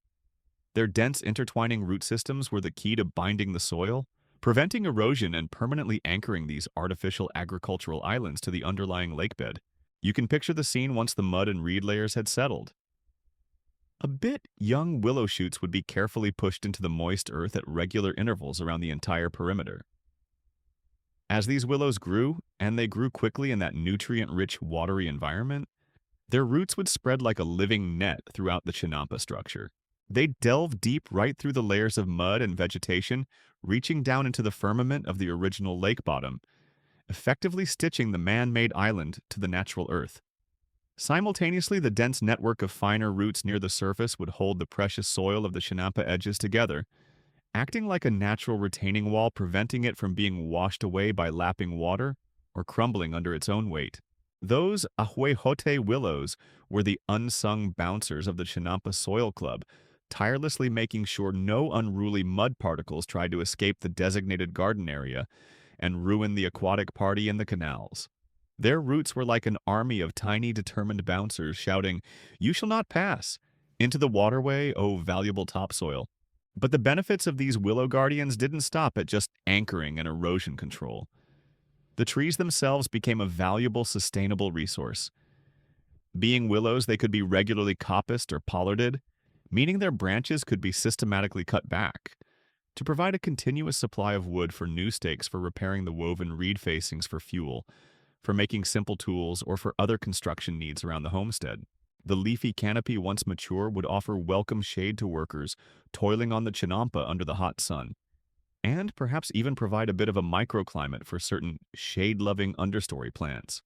Their dense intertwining root systems were the key to binding the soil, preventing erosion and permanently anchoring these artificial agricultural islands to the underlying lakebed. You can picture the scene once the mud and reed layers had settled. Young willow shoots would be carefully pushed into the moist earth at regular intervals around the entire perimeter. As these willows grew, and they grew quickly in that nutrient-rich, watery environment, their roots would spread like a living net throughout the chinampa structure. They'd delve deep right through the layers of mud and vegetation, reaching down into the firmament of the original lake bottom, effectively stitching the man-made island to the natural earth. Simultaneously, the dense network of finer roots near the surface would hold the precious soil of the chinampa edges together, acting like a natural retaining wall, preventing it from being washed away by lapping water or crumbling under its own weight. Those Ahoyote willows were the unsung bouncers of the Chinampa Soil Club, tirelessly making sure no unruly mud particles tried to escape the designated garden area and ruin the aquatic party in the canals. Their roots were like an army of tiny, determined bouncers shouting, "You shall not pass!" into the waterway, oh valuable topsoil. But the benefits of these willow guardians didn't stop at just anchoring and erosion control. The trees themselves became a valuable, sustainable resource. Being willows, they could be regularly coppiced or pollarded, meaning their branches could be systematically cut back to provide a continuous supply of wood for new stakes, for repairing the woven reed facings for fuel, for making simple tools, or for other construction needs around the homestead. The leafy canopy, once mature, would offer welcome shade to workers toiling on the chinampa under the hot sun, and perhaps even provide a bit of a microclimate for certain shade-loving understory plants.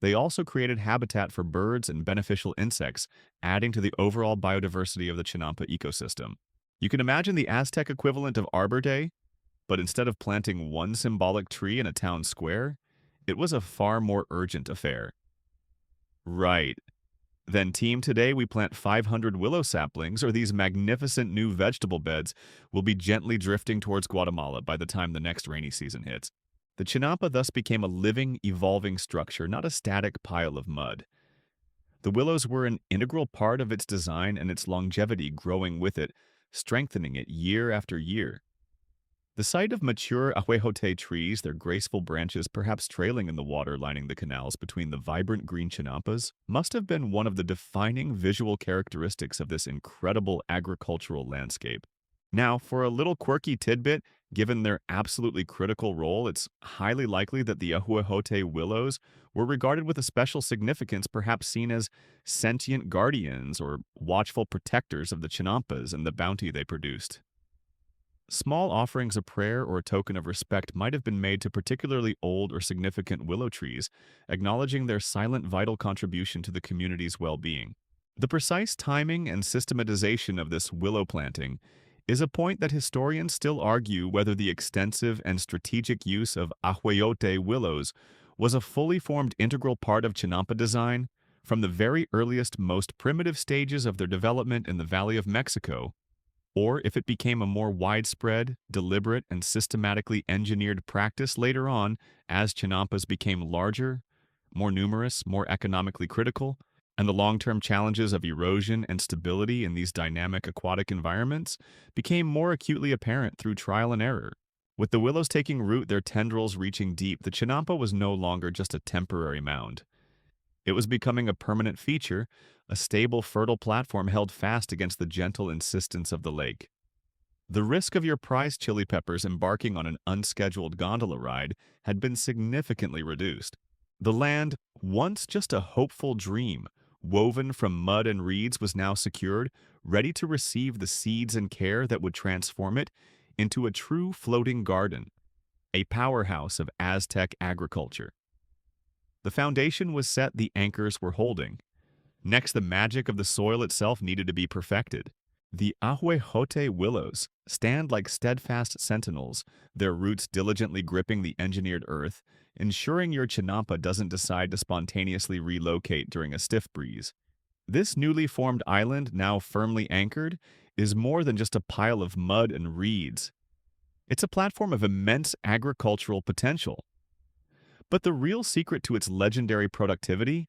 They also created habitat for birds and beneficial insects, adding to the overall biodiversity of the chinampa ecosystem. You can imagine the Aztec equivalent of Arbor Day, but instead of planting one symbolic tree in a town square, it was a far more urgent affair. Right. Then, team, today we plant 500 willow saplings, or these magnificent new vegetable beds will be gently drifting towards Guatemala by the time the next rainy season hits. The chinampa thus became a living, evolving structure, not a static pile of mud. The willows were an integral part of its design and its longevity, growing with it, strengthening it year after year. The sight of mature Ahoyote trees, their graceful branches perhaps trailing in the water lining the canals between the vibrant green chinampas, must have been one of the defining visual characteristics of this incredible agricultural landscape. Now, for a little quirky tidbit, given their absolutely critical role, it's highly likely that the Ahoyote willows were regarded with a special significance, perhaps seen as sentient guardians or watchful protectors of the chinampas and the bounty they produced. Small offerings of prayer or a token of respect might have been made to particularly old or significant willow trees, acknowledging their silent vital contribution to the community's well-being. The precise timing and systematization of this willow planting is a point that historians still argue whether the extensive and strategic use of Ahoyote willows was a fully formed integral part of chinampa design from the very earliest, most primitive stages of their development in the Valley of Mexico, or if it became a more widespread, deliberate, and systematically engineered practice later on as chinampas became larger, more numerous, more economically critical, and the long-term challenges of erosion and stability in these dynamic aquatic environments became more acutely apparent through trial and error. With the willows taking root, their tendrils reaching deep, the chinampa was no longer just a temporary mound. It was becoming a permanent feature, a stable, fertile platform held fast against the gentle insistence of the lake. The risk of your prized chili peppers embarking on an unscheduled gondola ride had been significantly reduced. The land, once just a hopeful dream, woven from mud and reeds, was now secured, ready to receive the seeds and care that would transform it into a true floating garden. a powerhouse of Aztec agriculture. The foundation was set, the anchors were holding. Next, the magic of the soil itself needed to be perfected. The ahuejote willows stand like steadfast sentinels, their roots diligently gripping the engineered earth, ensuring your chinampa doesn't decide to spontaneously relocate during a stiff breeze. This newly formed island, now firmly anchored, is more than just a pile of mud and reeds. It's a platform of immense agricultural potential. But the real secret to its legendary productivity,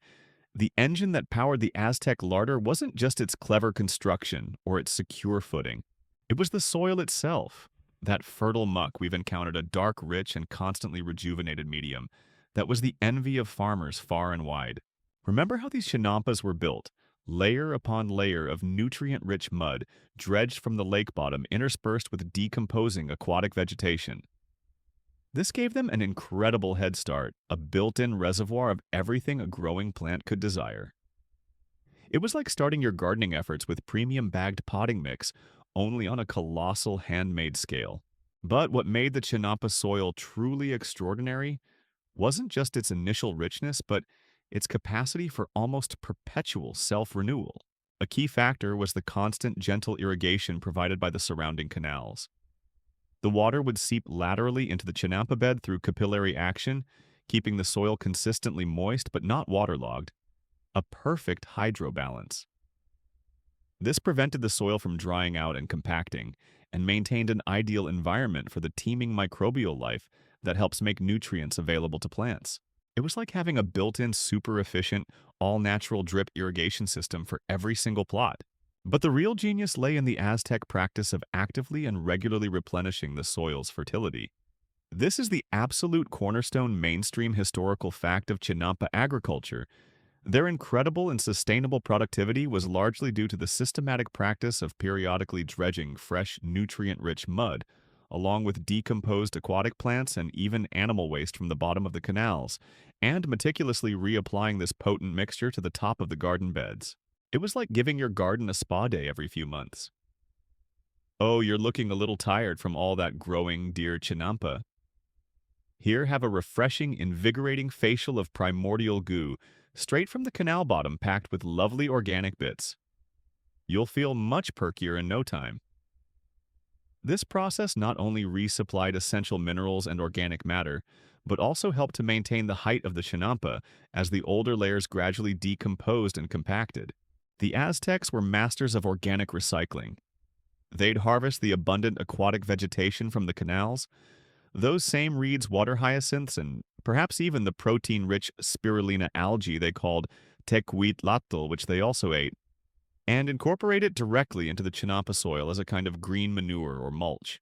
the engine that powered the Aztec larder, wasn't just its clever construction or its secure footing. It was the soil itself, that fertile muck we've encountered, a dark, rich, and constantly rejuvenated medium that was the envy of farmers far and wide. Remember how these chinampas were built? Layer upon layer of nutrient-rich mud, dredged from the lake bottom, interspersed with decomposing aquatic vegetation. This gave them an incredible head start, a built-in reservoir of everything a growing plant could desire. It was like starting your gardening efforts with premium bagged potting mix, only on a colossal handmade scale. But what made the Chinampa soil truly extraordinary wasn't just its initial richness, but its capacity for almost perpetual self-renewal. A key factor was the constant, gentle irrigation provided by the surrounding canals. The water would seep laterally into the Chinampa bed through capillary action, keeping the soil consistently moist but not waterlogged. A perfect hydrobalance. This prevented the soil from drying out and compacting, and maintained an ideal environment for the teeming microbial life that helps make nutrients available to plants. It was like having a built-in, super-efficient, all-natural drip irrigation system for every single plot. But the real genius lay in the Aztec practice of actively and regularly replenishing the soil's fertility. This is the absolute cornerstone mainstream historical fact of Chinampa agriculture. Their incredible and sustainable productivity was largely due to the systematic practice of periodically dredging fresh, nutrient-rich mud, along with decomposed aquatic plants and even animal waste from the bottom of the canals, and meticulously reapplying this potent mixture to the top of the garden beds. It was like giving your garden a spa day every few months. Oh, you're looking a little tired from all that growing, dear Chinampa. Here, have a refreshing, invigorating facial of primordial goo, straight from the canal bottom, packed with lovely organic bits. You'll feel much perkier in no time. This process not only resupplied essential minerals and organic matter, but also helped to maintain the height of the Chinampa as the older layers gradually decomposed and compacted. The Aztecs were masters of organic recycling. They'd harvest the abundant aquatic vegetation from the canals, those same reeds, water hyacinths, and perhaps even the protein-rich spirulina algae they called Tenochtitlan, which they also ate, and incorporate it directly into the Chinampa soil as a kind of green manure or mulch.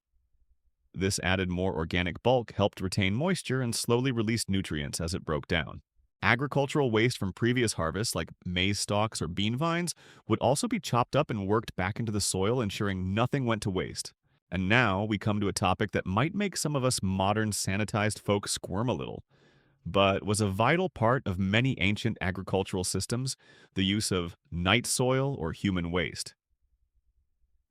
This added more organic bulk, helped retain moisture, and slowly released nutrients as it broke down. Agricultural waste from previous harvests, like maize stalks or bean vines, would also be chopped up and worked back into the soil, ensuring nothing went to waste. And now we come to a topic that might make some of us modern sanitized folk squirm a little, but was a vital part of many ancient agricultural systems, the use of night soil or human waste.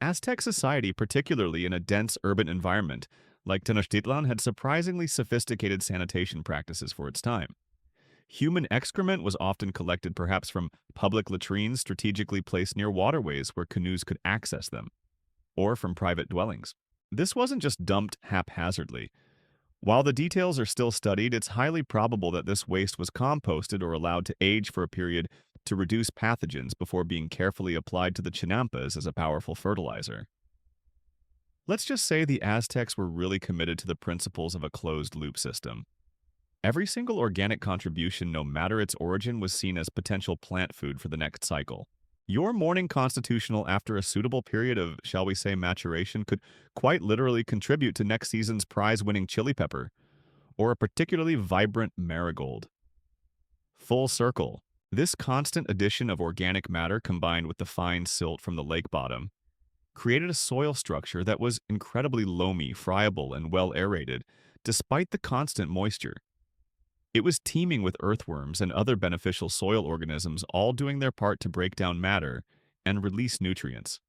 Aztec society, particularly in a dense urban environment like Tenochtitlan, had surprisingly sophisticated sanitation practices for its time. Human excrement was often collected perhaps from public latrines strategically placed near waterways where canoes could access them, or from private dwellings. This wasn't just dumped haphazardly. While the details are still studied, it's highly probable that this waste was composted or allowed to age for a period to reduce pathogens before being carefully applied to the chinampas as a powerful fertilizer. Let's just say the Aztecs were really committed to the principles of a closed-loop system. Every single organic contribution, no matter its origin, was seen as potential plant food for the next cycle. Your morning constitutional, after a suitable period of, shall we say, maturation, could quite literally contribute to next season's prize-winning chili pepper, or a particularly vibrant marigold. Full circle. This constant addition of organic matter, combined with the fine silt from the lake bottom, created a soil structure that was incredibly loamy, friable, and well aerated, despite the constant moisture. It was teeming with earthworms and other beneficial soil organisms, all doing their part to break down matter and release nutrients.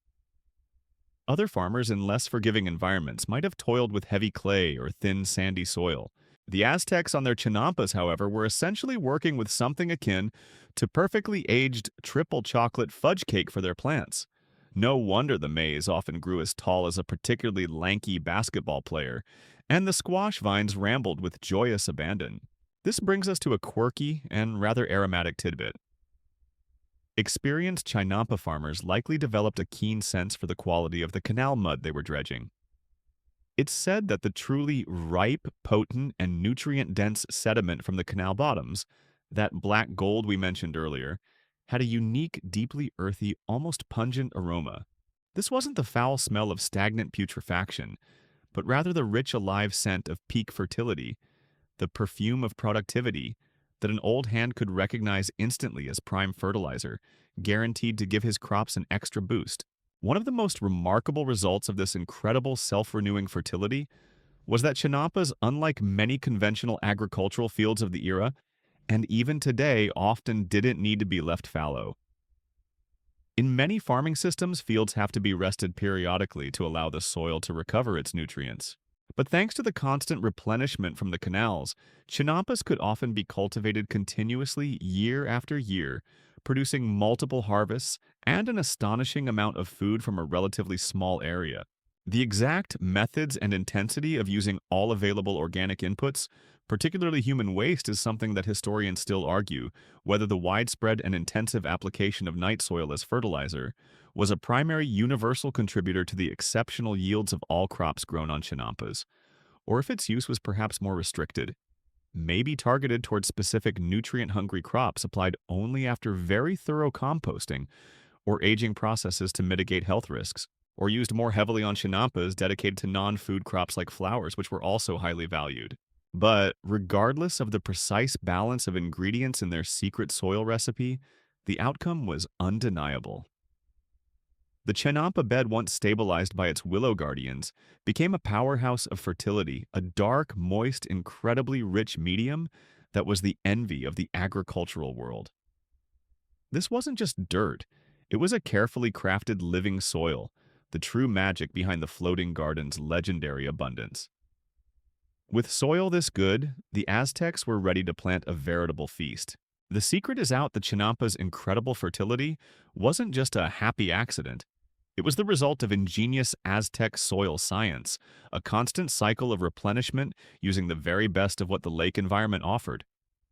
Other farmers in less forgiving environments might have toiled with heavy clay or thin, sandy soil. The Aztecs on their chinampas, however, were essentially working with something akin to perfectly aged triple chocolate fudge cake for their plants. No wonder the maize often grew as tall as a particularly lanky basketball player, and the squash vines rambled with joyous abandon. This brings us to a quirky and rather aromatic tidbit. Experienced chinampa farmers likely developed a keen sense for the quality of the canal mud they were dredging. It's said that the truly ripe, potent, and nutrient-dense sediment from the canal bottoms, that black gold we mentioned earlier, had a unique, deeply earthy, almost pungent aroma. This wasn't the foul smell of stagnant putrefaction, but rather the rich, alive scent of peak fertility, the perfume of productivity that an old hand could recognize instantly as prime fertilizer, guaranteed to give his crops an extra boost. One of the most remarkable results of this incredible self-renewing fertility was that chinampas, unlike many conventional agricultural fields of the era, and even today often didn't need to be left fallow. In many farming systems, fields have to be rested periodically to allow the soil to recover its nutrients. But thanks to the constant replenishment from the canals, chinampas could often be cultivated continuously year after year, producing multiple harvests and an astonishing amount of food from a relatively small area. The exact methods and intensity of using all available organic inputs, particularly human waste, is something that historians still argue whether the widespread and intensive application of night soil as fertilizer was a primary universal contributor to the exceptional yields of all crops grown on chinampas, or if its use was perhaps more restricted, maybe targeted towards specific nutrient-hungry crops applied only after very thorough composting or aging processes to mitigate health risks, or used more heavily on chinampas dedicated to non-food crops like flowers, which were also highly valued. But regardless of the precise balance of ingredients in their secret soil recipe, the outcome was undeniable. The chinampa bed, once stabilized by its willow guardians, became a powerhouse of fertility, a dark, moist, incredibly rich medium that was the envy of the agricultural world. This wasn't just dirt, it was a carefully crafted living soil, the true magic behind the floating garden's legendary abundance. With soil this good, the Aztecs were ready to plant a veritable feast. The secret is out that Chinampa's incredible fertility wasn't just a happy accident. It was the result of ingenious Aztec soil science, a constant cycle of replenishment using the very best of what the lake environment offered.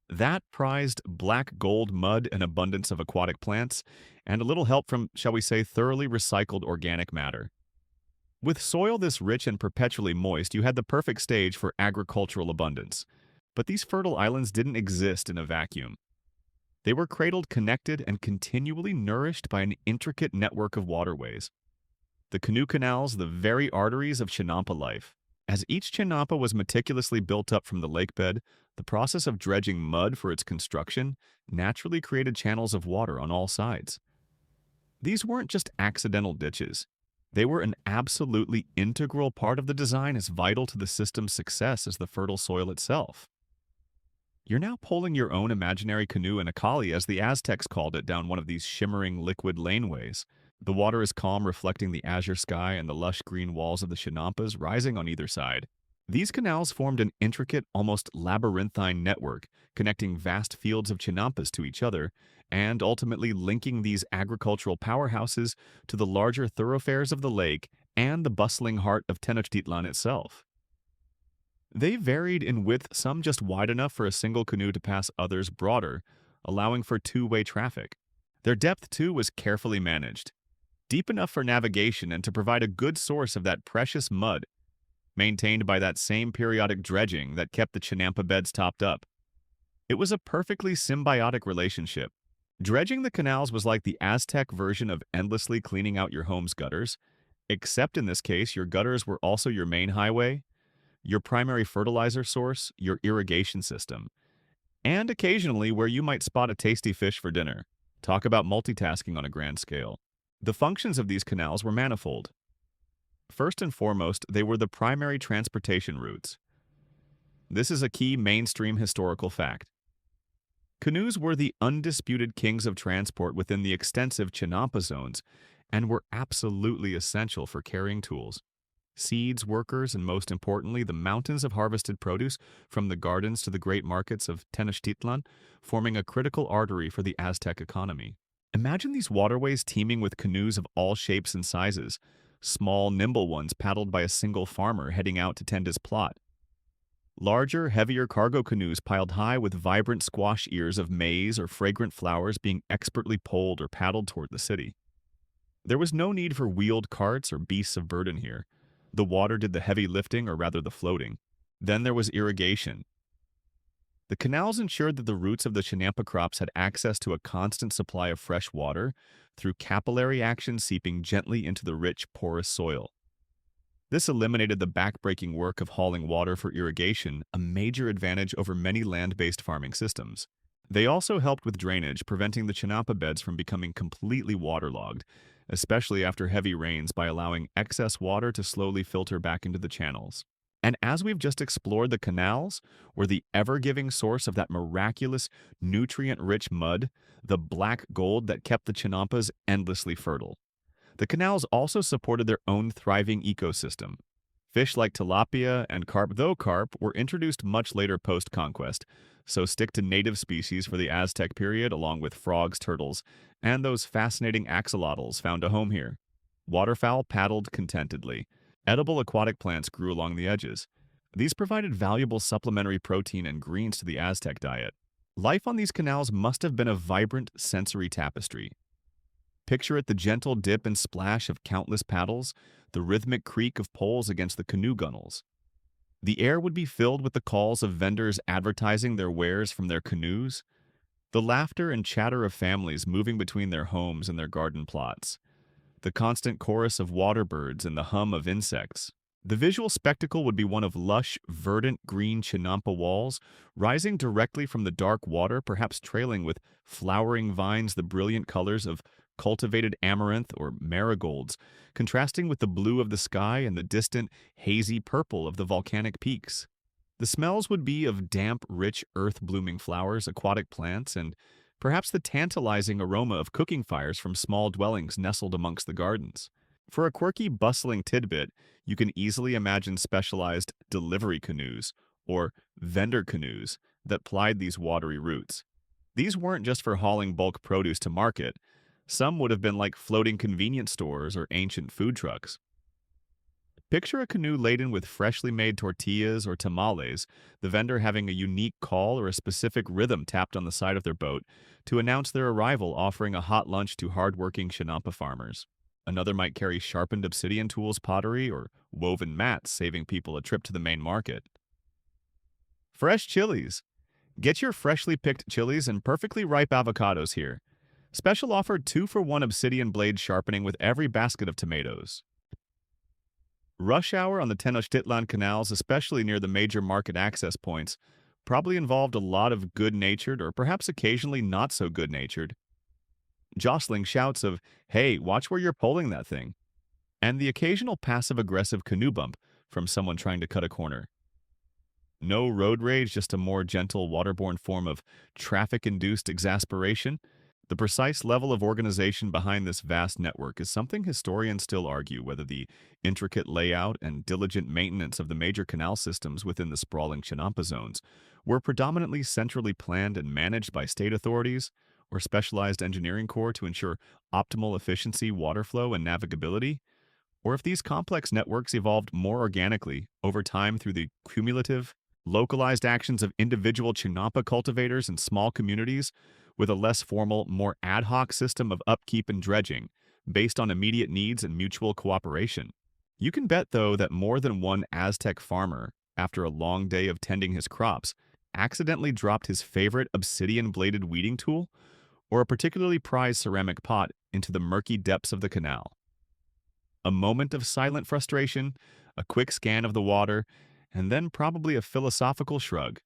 That prized black gold mud and abundance of aquatic plants, and a little help from, shall we say, thoroughly recycled organic matter. With soil this rich and perpetually moist, you had the perfect stage for agricultural abundance. But these fertile islands didn't exist in a vacuum. They were cradled, connected, and continually nourished by an intricate network of waterways. The canoe canals, the very arteries of Chinampa life. As each Chinampa was meticulously built up from the lake bed, the process of dredging mud for its construction naturally created channels of water on all sides. These weren't just accidental ditches. They were an absolutely integral part of the design, as vital to the system's success as the fertile soil itself. You're now pulling your own imaginary canoe in a kali, as the Aztecs called it, down one of these shimmering liquid laneways. The water is calm, reflecting the azure sky and the lush green walls of the Chinampas rising on either side. These canals formed an intricate, almost labyrinthine network, connecting vast fields of Chinampas to each other, and ultimately linking these agricultural powerhouses to the larger thoroughfares of the lake and the bustling heart of Tenochtitlan itself. They varied in width, some just wide enough for a single canoe to pass, others broader, allowing for two-way traffic. Their depth, too, was carefully managed, deep enough for navigation and to provide a good source of that precious mud, maintained by that same periodic dredging that kept the Chinampa beds topped up. It was a perfectly symbiotic relationship. Dredging the canals was like the Aztec version of endlessly cleaning out your home's gutters, except in this case, your gutters were also your main highway, your primary fertilizer source, your irrigation system, and occasionally where you might spot a tasty fish for dinner. Talk about multitasking on a grand scale. The functions of these canals were manifold. First and foremost, they were the primary transportation routes. This is a key mainstream historical fact. Canoes were the undisputed kings of transport within the extensive Chinampa zones, and were absolutely essential for carrying tools, seeds, workers, and most importantly, the mountains of harvested produce from the gardens to the great markets of Tenochtitlan, forming a critical artery for the Aztec economy. Imagine these waterways teeming with canoes of all shapes and sizes, small, nimble ones paddled by a single farmer heading out to tend his plot. Larger, heavier cargo canoes piled high with vibrant squash ears of maize or fragrant flowers being expertly poled or paddled toward the city. There was no need for wheeled carts or beasts of burden here. The water did the heavy lifting, or rather the floating. Then there was irrigation. The canals ensured that the roots of the chinampa crops had access to a constant supply of fresh water through capillary action seeping gently into the rich, porous soil. This eliminated the backbreaking work of hauling water for irrigation, a major advantage over many land-based farming systems. They also helped with drainage, preventing the chinampa beds from becoming completely waterlogged, especially after heavy rains, by allowing excess water to slowly filter back into the channels. And as we've just explored, the canals were the ever-giving source of that miraculous, nutrient-rich mud, the black gold that kept the chinampas endlessly fertile. The canals also supported their own thriving ecosystem. Fish like tilapia and carp, though carp, were introduced much later post-conquest, so stick to native species for the Aztec period along with frogs, turtles, and those fascinating axolotls found a home here. Waterfowl paddled contentedly. Edible aquatic plants grew along the edges. These provided valuable supplementary protein and greens to the Aztec diet. Life on these canals must have been a vibrant sensory tapestry. Picture it: the gentle dip and splash of countless paddles, the rhythmic creak of poles against the canoe gunnels. The air would be filled with the calls of vendors advertising their wares from their canoes, the laughter and chatter of families moving between their homes and their garden plots, the constant chorus of water birds and the hum of insects. The visual spectacle would be one of lush, verdant green chinampa walls rising directly from the dark water, perhaps trailing with flowering vines the brilliant colors of cultivated amaranth or marigolds, contrasting with the blue of the sky and the distant, hazy purple of the volcanic peaks. The smells would be of damp, rich, earth-blooming flowers, aquatic plants, and perhaps the tantalizing aroma of cooking fires from small dwellings nestled amongst the gardens. For a quirky, bustling tidbit, you can easily imagine specialized delivery canoes, or vendor canoes, that plied these watery routes. These weren't just for hauling bulk produce to market. Some would have been like floating convenience stores or ancient food trucks. Picture a canoe laden with freshly made tortillas or tamales, the vendor having a unique call or a specific rhythm tapped on the side of their boat to announce their arrival, offering a hot lunch to hard-working chinampa farmers. Another might carry sharpened obsidian tools, pottery, or woven mats, saving people a trip to the main market. Fresh chilies. Get your freshly picked chilies and perfectly ripe avocados here. Special offer 2-for-1 obsidian blade sharpening with every basket of tomatoes. Rush hour on the Tenochtitlan canals, especially near the major market access points, probably involved a lot of good-natured or perhaps occasionally not so good-natured jostling shouts of, "Hey, watch where you're pulling that thing," and the occasional passive-aggressive canoe bump from someone trying to cut a corner. No road rage, just a more gentle, waterborne form of traffic-induced exasperation. The precise level of organization behind this vast network is something historians still argue, whether the intricate layout and diligent maintenance of the major canal systems within the sprawling chinampa zones were predominantly centrally planned and managed by state authorities or specialized engineering corps to ensure optimal efficiency, water flow, and navigability, or if these complex networks evolved more organically over time through the cumulative, localized actions of individual chinampa cultivators and small communities with a less formal, more ad hoc system of upkeep and dredging based on immediate needs and mutual cooperation. You can bet, though, that more than one Aztec farmer, after a long day of tending his crops, accidentally dropped his favorite obsidian-bladed weeding tool or a particularly prized ceramic pot into the murky depths of the canal. A moment of silent frustration, a quick scan of the water, and then probably a philosophical shrug.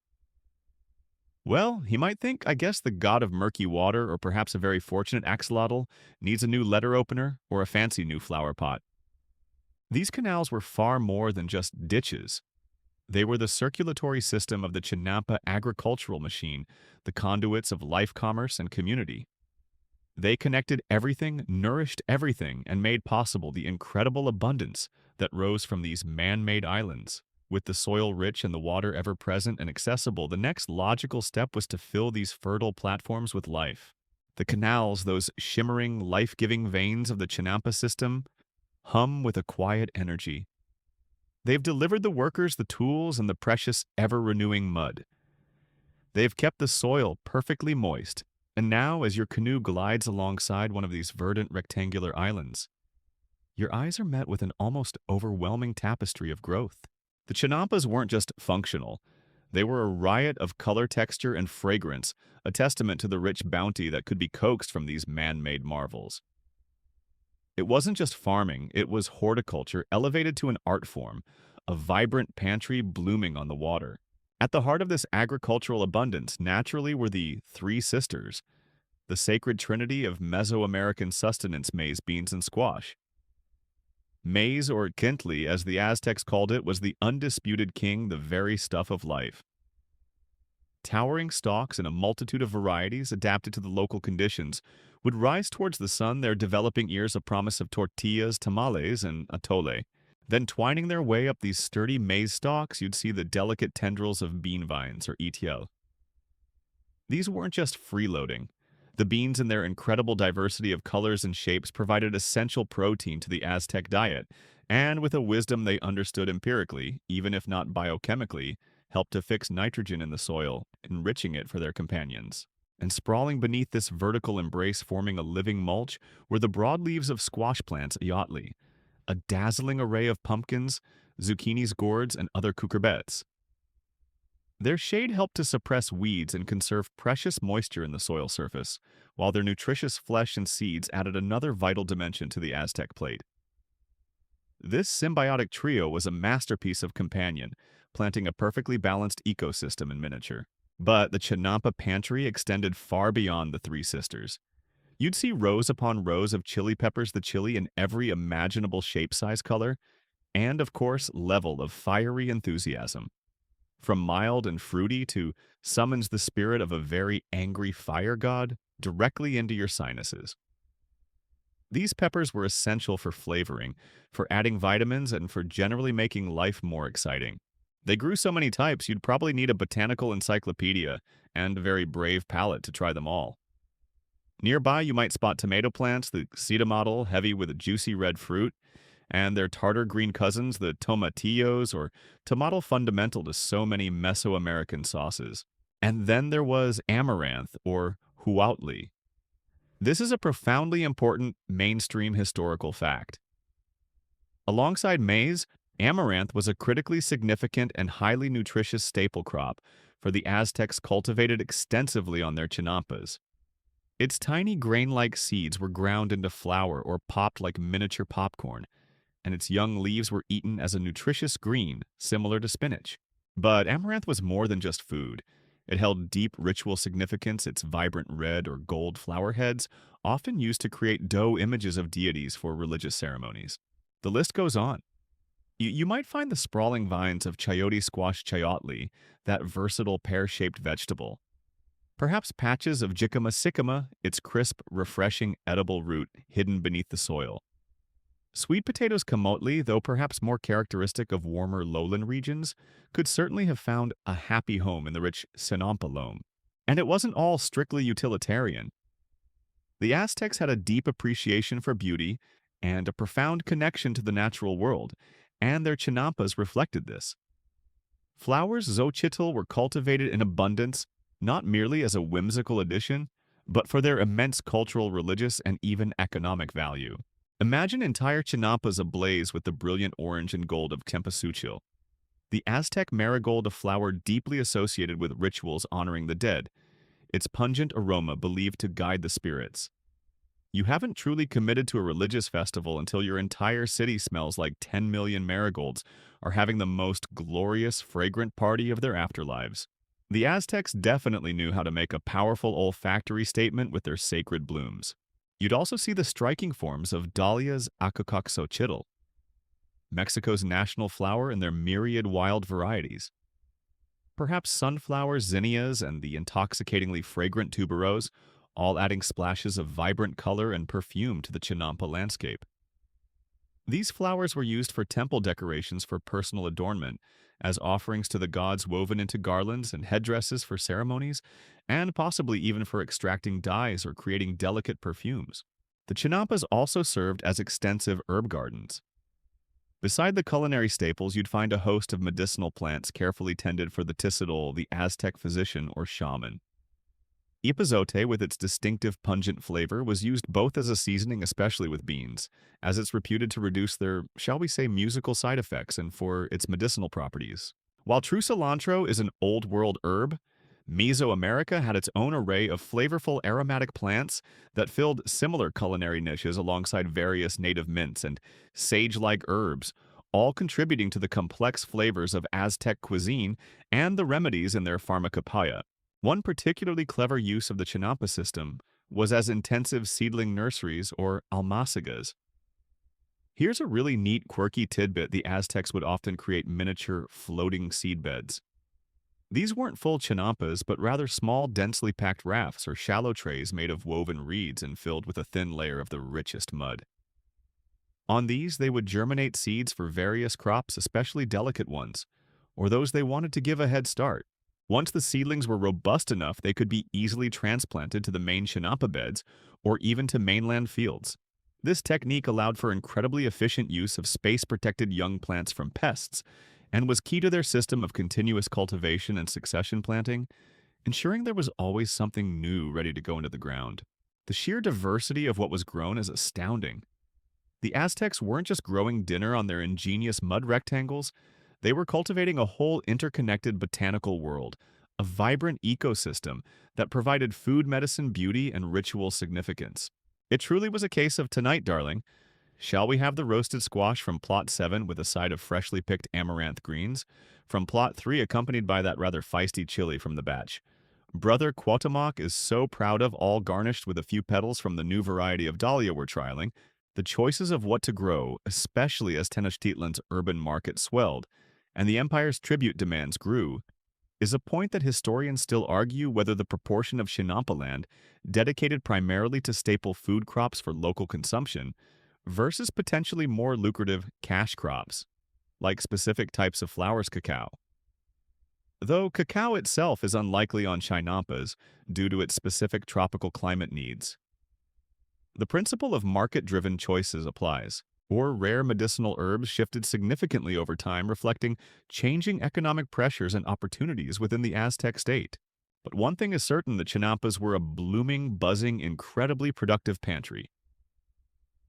Well, he might think, I guess the god of murky water, or perhaps a very fortunate axolotl, needs a new letter opener or a fancy new flower pot. These canals were far more than just ditches. They were the circulatory system of the chinampa agricultural machine, the conduits of life, commerce, and community. They connected everything, nourished everything, and made possible the incredible abundance that rose from these man-made islands. With the soil rich and the water ever present and accessible, the next logical step was to fill these fertile platforms with life. The canals, those shimmering, life-giving veins of the Chinampa system, hum with a quiet energy. They've delivered the workers the tools and the precious, ever-renewing mud. They've kept the soil perfectly moist, and now as your canoe glides alongside one of these verdant rectangular islands, your eyes are met with an almost overwhelming tapestry of growth. The Chinampas weren't just functional. They were a riot of color, texture, and fragrance, a testament to the rich bounty that could be coaxed from these man-made marvels. It wasn't just farming, it was horticulture elevated to an art form, a vibrant pantry blooming on the water. At the heart of this agricultural abundance, naturally, were the Three Sisters, the sacred trinity of Mesoamerican sustenance: maize, beans, and squash. Maize, or quintli, as the Aztecs called it, was the undisputed king, the very stuff of life. Towering stalks in a multitude of varieties adapted to the local conditions would rise towards the sun, their developing ears a promise of tortillas, tamales, and atole. Then twining their way up these sturdy maize stalks, you'd see the delicate tendrils of bean vines, or etiel. These weren't just freeloading. The beans in their incredible diversity of colors and shapes provided essential protein to the Aztec diet, and with a wisdom they understood empirically, even if not biochemically, helped to fix nitrogen in the soil, enriching it for their companions. And sprawling beneath this vertical embrace, forming a living mulch, were the broadleaves of squash plants, ayatli, a dazzling array of pumpkins, zucchinis, gourds, and other cucurbits. Their shade helped to suppress weeds and conserve precious moisture in the soil surface, while their nutritious flesh and seeds added another vital dimension to the Aztec plate. This symbiotic trio was a masterpiece of companion, planting a perfectly balanced ecosystem in miniature. But the Chinampa pantry extended far beyond the Three Sisters. You'd see rows upon rows of chili peppers, the chili in every imaginable shape, size, color, and, of course, level of fiery enthusiasm. From mild and fruity to summons the spirit of a very angry fire god directly into your sinuses. These peppers were essential for flavoring, for adding vitamins, and for generally making life more exciting. They grew so many types you'd probably need a botanical encyclopedia and a very brave palate to try them all. Nearby, you might spot tomato plants, the citamadal, heavy with a juicy red fruit, and their tartar green cousins, the tomatillos, or tomato fundamental to so many Mesoamerican sauces. And then there was amaranth, or huautli. This is a profoundly important mainstream historical fact. Alongside maize, amaranth was a critically significant and highly nutritious staple crop, for the Aztecs cultivated extensively on their chinampas. Its tiny grain-like seeds were ground into flour or popped like miniature popcorn, and its young leaves were eaten as a nutritious green, similar to spinach. But amaranth was more than just food. It held deep ritual significance, its vibrant red or gold flower heads, often used to create dough images of deities for religious ceremonies. The list goes on. You might find the sprawling vines of chayote squash chayotli, that versatile pear-shaped vegetable. Perhaps patches of jicama sicama, its crisp, refreshing, edible root hidden beneath the soil. Sweet potatoes kamotli, though perhaps more characteristic of warmer lowland regions, could certainly have found a happy home in the rich Sinampa loam. And it wasn't all strictly utilitarian. The Aztecs had a deep appreciation for beauty and a profound connection to the natural world, and their chinampas reflected this. Flowers Xochitl were cultivated in abundance, not merely as a whimsical addition, but for their immense cultural, religious, and even economic value. Imagine entire chinampas ablaze with the brilliant orange and gold of cempasúchil. The Aztec marigold, a flower deeply associated with rituals honoring the dead, its pungent aroma believed to guide the spirits. You haven't truly committed to a religious festival until your entire city smells like 10 million marigolds are having the most glorious, fragrant party of their afterlives. The Aztecs definitely knew how to make a powerful olfactory statement with their sacred blooms. You'd also see the striking forms of Dahlia's Acocoxochitl, Mexico's national flower, in their myriad wild varieties. Perhaps sunflowers, zinnias, and the intoxicatingly fragrant tuberose, all adding splashes of vibrant color and perfume to the chinampa landscape. These flowers were used for temple decorations for personal adornment, as offerings to the gods woven into garlands and headdresses for ceremonies, and possibly even for extracting dyes or creating delicate perfumes. The chinampas also served as extensive herb gardens. Beside the culinary staples, you'd find a host of medicinal plants carefully tended for the tisidol, the Aztec physician or shaman. Epazote, with its distinctive pungent flavor, was used both as a seasoning, especially with beans, as it's reputed to reduce their, shall we say, musical side effects and for its medicinal properties. While true cilantro is an old-world herb, Mesoamerica had its own array of flavorful aromatic plants that filled similar culinary niches alongside various native mints and sage-like herbs, all contributing to the complex flavors of Aztec cuisine and the remedies in their pharmacopoeia. One particularly clever use of the chinampa system was as intensive seedling nurseries or almacegas. Here's a really neat, quirky tidbit: the Aztecs would often create miniature floating seed beds. These weren't full chinampas, but rather small, densely packed rafts or shallow trays made of woven reeds and filled with a thin layer of the richest mud. On these, they would germinate seeds for various crops, especially delicate ones, or those they wanted to give a head start. Once the seedlings were robust enough, they could be easily transplanted to the main chinampa beds or even to mainland fields. This technique allowed for incredibly efficient use of space-protected young plants from pests and was key to their system of continuous cultivation and succession planting, ensuring there was always something new ready to go into the ground. The sheer diversity of what was grown is astounding. The Aztecs weren't just growing dinner on their ingenious mud rectangles, they were cultivating a whole interconnected botanical world, a vibrant ecosystem that provided food, medicine, beauty, and ritual significance. It truly was a case of tonight, darling. Shall we have the roasted squash from Plot 7 with a side of freshly picked amaranth greens? From Plot 3, accompanied by that rather feisty chili from the batch. Brother Cuauhtémoc is so proud of, all garnished with a few petals from the new variety of dahlia we're trialing. The choices of what to grow, especially as Tenochtitlan's urban market swelled, and the empire's tribute demands grew, is a point that historians still argue whether the proportion of chinampa land dedicated primarily to staple food crops for local consumption versus potentially more lucrative cash crops, like specific types of flowers cacao. Though cacao itself is unlikely on chinampas due to its specific tropical climate needs. The principle of market-driven choices applies, or rare medicinal herbs shifted significantly over time, reflecting changing economic pressures and opportunities within the Aztec state. But one thing is certain: the chinampas were a blooming, buzzing, incredibly productive pantry.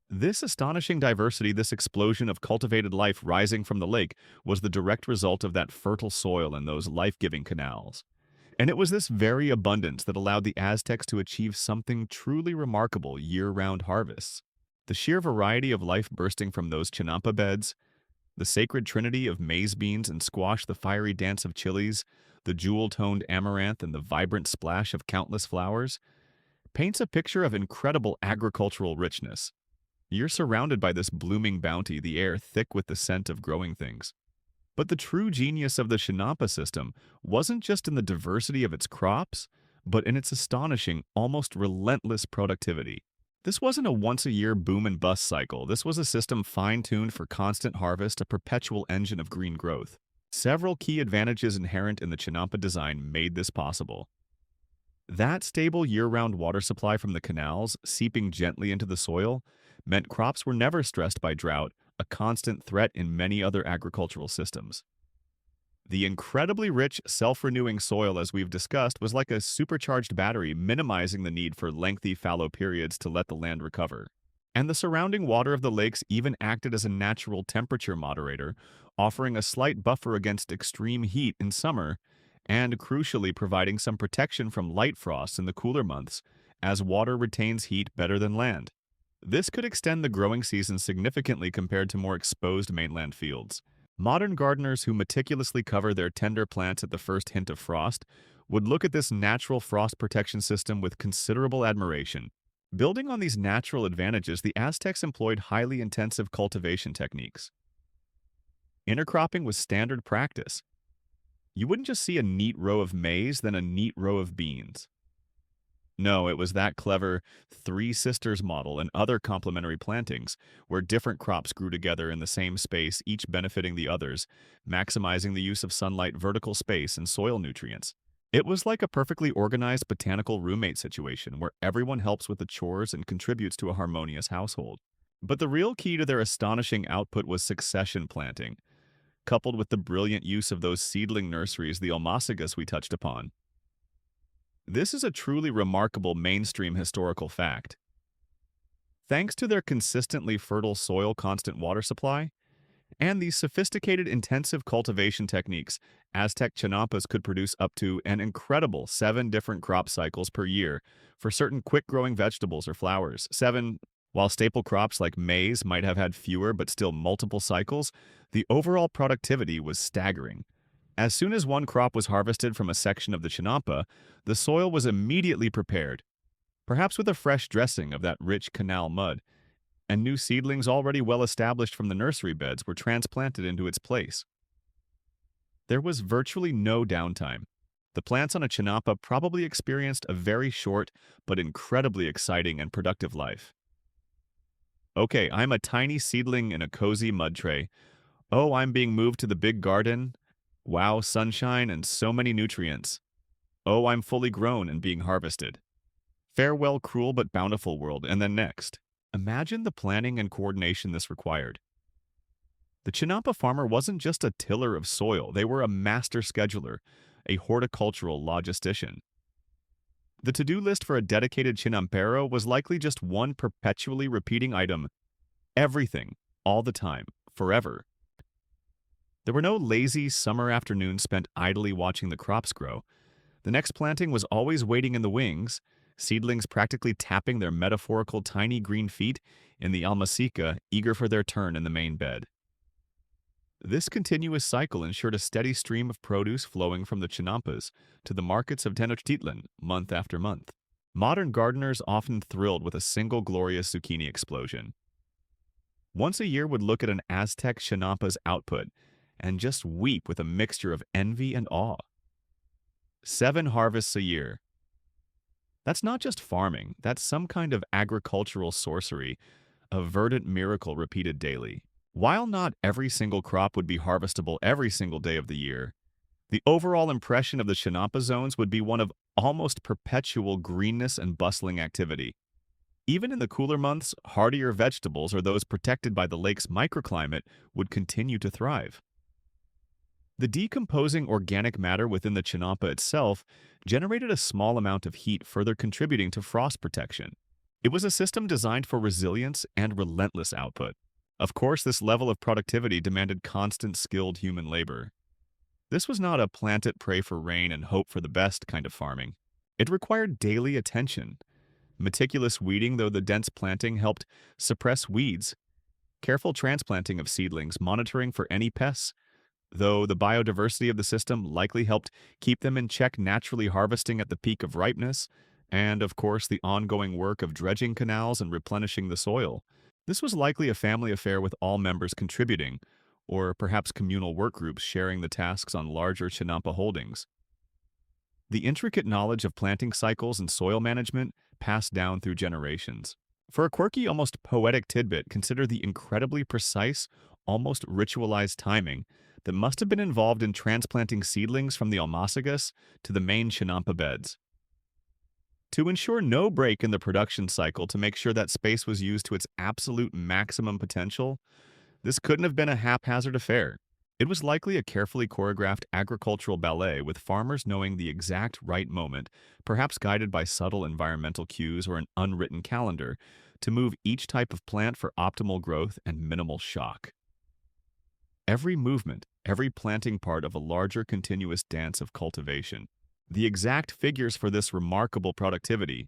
This astonishing diversity, this explosion of cultivated life rising from the lake, was the direct result of that fertile soil and those life-giving canals. And it was this very abundance that allowed the Aztecs to achieve something truly remarkable: year-round harvests. The sheer variety of life bursting from those chinampa beds, the sacred trinity of maize beans and squash, the fiery dance of chilies, the jewel-toned amaranth, and the vibrant splash of countless flowers, paints a picture of incredible agricultural richness. You're surrounded by this blooming bounty, the air thick with the scent of growing things. But the true genius of the chinampa system wasn't just in the diversity of its crops, but in its astonishing, almost relentless productivity. This wasn't a once-a-year boom and bust cycle. This was a system fine-tuned for constant harvest, a perpetual engine of green growth. Several key advantages inherent in the chinampa design made this possible. That stable year-round water supply from the canals, seeping gently into the soil, meant crops were never stressed by drought, a constant threat in many other agricultural systems. The incredibly rich, self-renewing soil, as we've discussed, was like a supercharged battery, minimizing the need for lengthy fallow periods to let the land recover. And the surrounding water of the lakes even acted as a natural temperature moderator, offering a slight buffer against extreme heat in summer, and crucially providing some protection from light frosts in the cooler months, as water retains heat better than land. This could extend the growing season significantly compared to more exposed mainland fields. Modern gardeners who meticulously cover their tender plants at the first hint of frost would look at this natural frost protection system with considerable admiration. Building on these natural advantages, the Aztecs employed highly intensive cultivation techniques. Intercropping was standard practice. You wouldn't just see a neat row of maize, then a neat row of beans. No, it was that clever Three Sisters model and other complementary plantings, where different crops grew together in the same space, each benefiting the others, maximizing the use of sunlight, vertical space, and soil nutrients. It was like a perfectly organized botanical roommate situation where everyone helps with the chores and contributes to a harmonious household. But the real key to their astonishing output was succession planting, coupled with the brilliant use of those seedling nurseries, the Almasagas we touched upon. This is a truly remarkable mainstream historical fact. Thanks to their consistently fertile soil, constant water supply, and these sophisticated intensive cultivation techniques, Aztec chinampas could produce up to an incredible 7 different crop cycles per year for certain quick-growing vegetables or flowers. 7, while staple crops like maize might have had fewer but still multiple cycles, the overall productivity was staggering. As soon as one crop was harvested from a section of the chinampa, the soil was immediately prepared, perhaps with a fresh dressing of that rich canal mud, and new seedlings already well established from the nursery beds were transplanted into its place. There was virtually no downtime. The plants on a chinampa probably experienced a very short but incredibly exciting and productive life. Okay, I'm a tiny seedling in a cozy mud tray. Oh, I'm being moved to the big garden. Wow, sunshine and so many nutrients. Oh, I'm fully grown and being harvested. Farewell, cruel but bountiful world, and then next. Imagine the planning and coordination this required. The Chinampa farmer wasn't just a tiller of soil, they were a master scheduler, a horticultural logistician. The to-do list for a dedicated chinampero was likely just one perpetually repeating item: everything, all the time, forever. There were no lazy summer afternoons spent idly watching the crops grow. The next planting was always waiting in the wings, seedlings practically tapping their metaphorical tiny green feet in the almasica, eager for their turn in the main bed. This continuous cycle ensured a steady stream of produce flowing from the chinampas to the markets of Tenochtitlan month after month. Modern gardeners often thrilled with a single glorious zucchini explosion. Once a year would look at an Aztec chinampa's output and just weep with a mixture of envy and awe. 7 harvests a year. That's not just farming, that's some kind of agricultural sorcery, a verdant miracle repeated daily. While not every single crop would be harvestable every single day of the year, the overall impression of the Chinampa zones would be one of almost perpetual greenness and bustling activity. Even in the cooler months, hardier vegetables or those protected by the lake's microclimate would continue to thrive. The decomposing organic matter within the Chinampa itself generated a small amount of heat, further contributing to frost protection. It was a system designed for resilience and relentless output. Of course, this level of productivity demanded constant, skilled human labor. This was not a plant it, pray for rain, and hope for the best kind of farming. It required daily attention. Meticulous weeding, though the dense planting helped suppress weeds. Careful transplanting of seedlings, monitoring for any pests, though the biodiversity of the system likely helped keep them in check, naturally harvesting at the peak of ripeness, and, of course, the ongoing work of dredging canals and replenishing the soil. This was likely a family affair with all members contributing, or perhaps communal work groups sharing the tasks on larger Chinampa holdings. The intricate knowledge of planting cycles and soil management passed down through generations. For a quirky, almost poetic tidbit, consider the incredibly precise, almost ritualized timing that must have been involved in transplanting seedlings from the Almasagas to the main Chinampa beds. To ensure no break in the production cycle to make sure that space was used to its absolute maximum potential, this couldn't have been a haphazard affair. It was likely a carefully choreographed agricultural ballet with farmers knowing the exact right moment, perhaps guided by subtle environmental cues or an unwritten calendar, to move each type of plant for optimal growth and minimal shock. Every movement, every planting part of a larger continuous dance of cultivation. The exact figures for this remarkable productivity,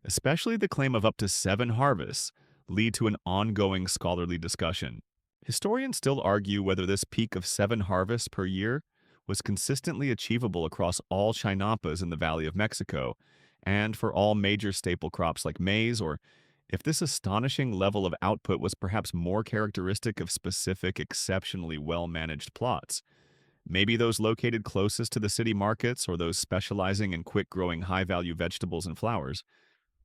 especially the claim of up to 7 harvests, lead to an ongoing scholarly discussion. Historians still argue whether this peak of 7 harvests per year was consistently achievable across all Chinampas in the Valley of Mexico and for all major staple crops like maize, or if this astonishing level of output was perhaps more characteristic of specific, exceptionally well-managed plots. Maybe those located closest to the city markets or those specializing in quick-growing high-value vegetables and flowers,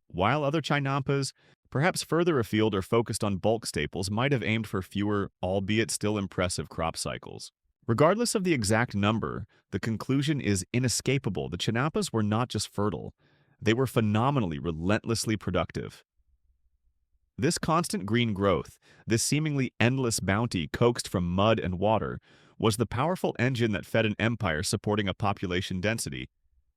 while other chinampas, perhaps further afield or focused on bulk staples, might have aimed for fewer, albeit still impressive crop cycles. Regardless of the exact number, the conclusion is inescapable. The chinampas were not just fertile, they were phenomenally, relentlessly productive. This constant green growth, this seemingly endless bounty coaxed from mud and water, was the powerful engine that fed an empire supporting a population density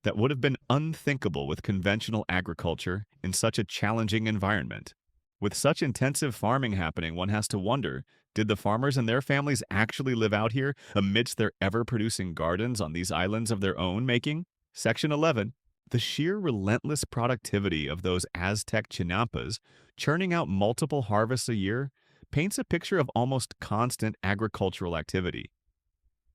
that would have been unthinkable with conventional agriculture in such a challenging environment. With such intensive farming happening, one has to wonder, did the farmers and their families actually live out here amidst their ever-producing gardens on these islands of their own making? Section 11. The sheer relentless productivity of those Aztec chinampas, churning out multiple harvests a year, paints a picture of almost constant agricultural activity.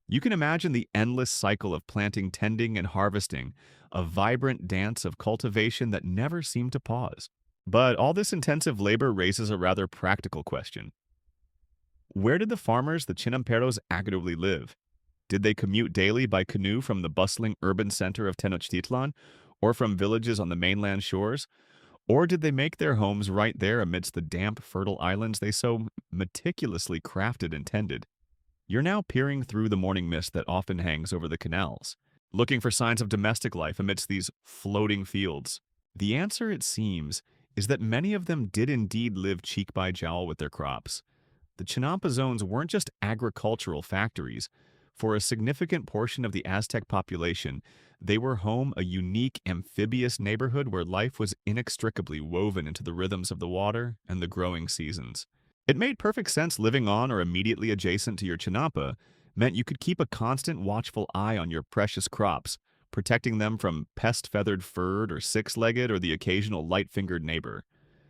You can imagine the endless cycle of planting, tending, and harvesting, a vibrant dance of cultivation that never seemed to pause. But all this intensive labor raises a rather practical question. Where did the farmers, the chinamperos, actively live? Did they commute daily by canoe from the bustling urban center of Tenochtitlan, or from villages on the mainland shores? Or did they make their homes right there amidst the damp, fertile islands they so meticulously crafted and tended? You're now peering through the morning mist that often hangs over the canals, looking for signs of domestic life amidst these floating fields. The answer, it seems, is that many of them did indeed live cheek by jowl with their crops. The Chinampa zones weren't just agricultural factories. For a significant portion of the Aztec population, they were home a unique amphibious neighborhood where life was inextricably woven into the rhythms of the water and the growing seasons. It made perfect sense living on or immediately adjacent to your Chinampa meant you could keep a constant watchful eye on your precious crops, protecting them from pest-feathered furred or six-legged or the occasional light-fingered neighbor.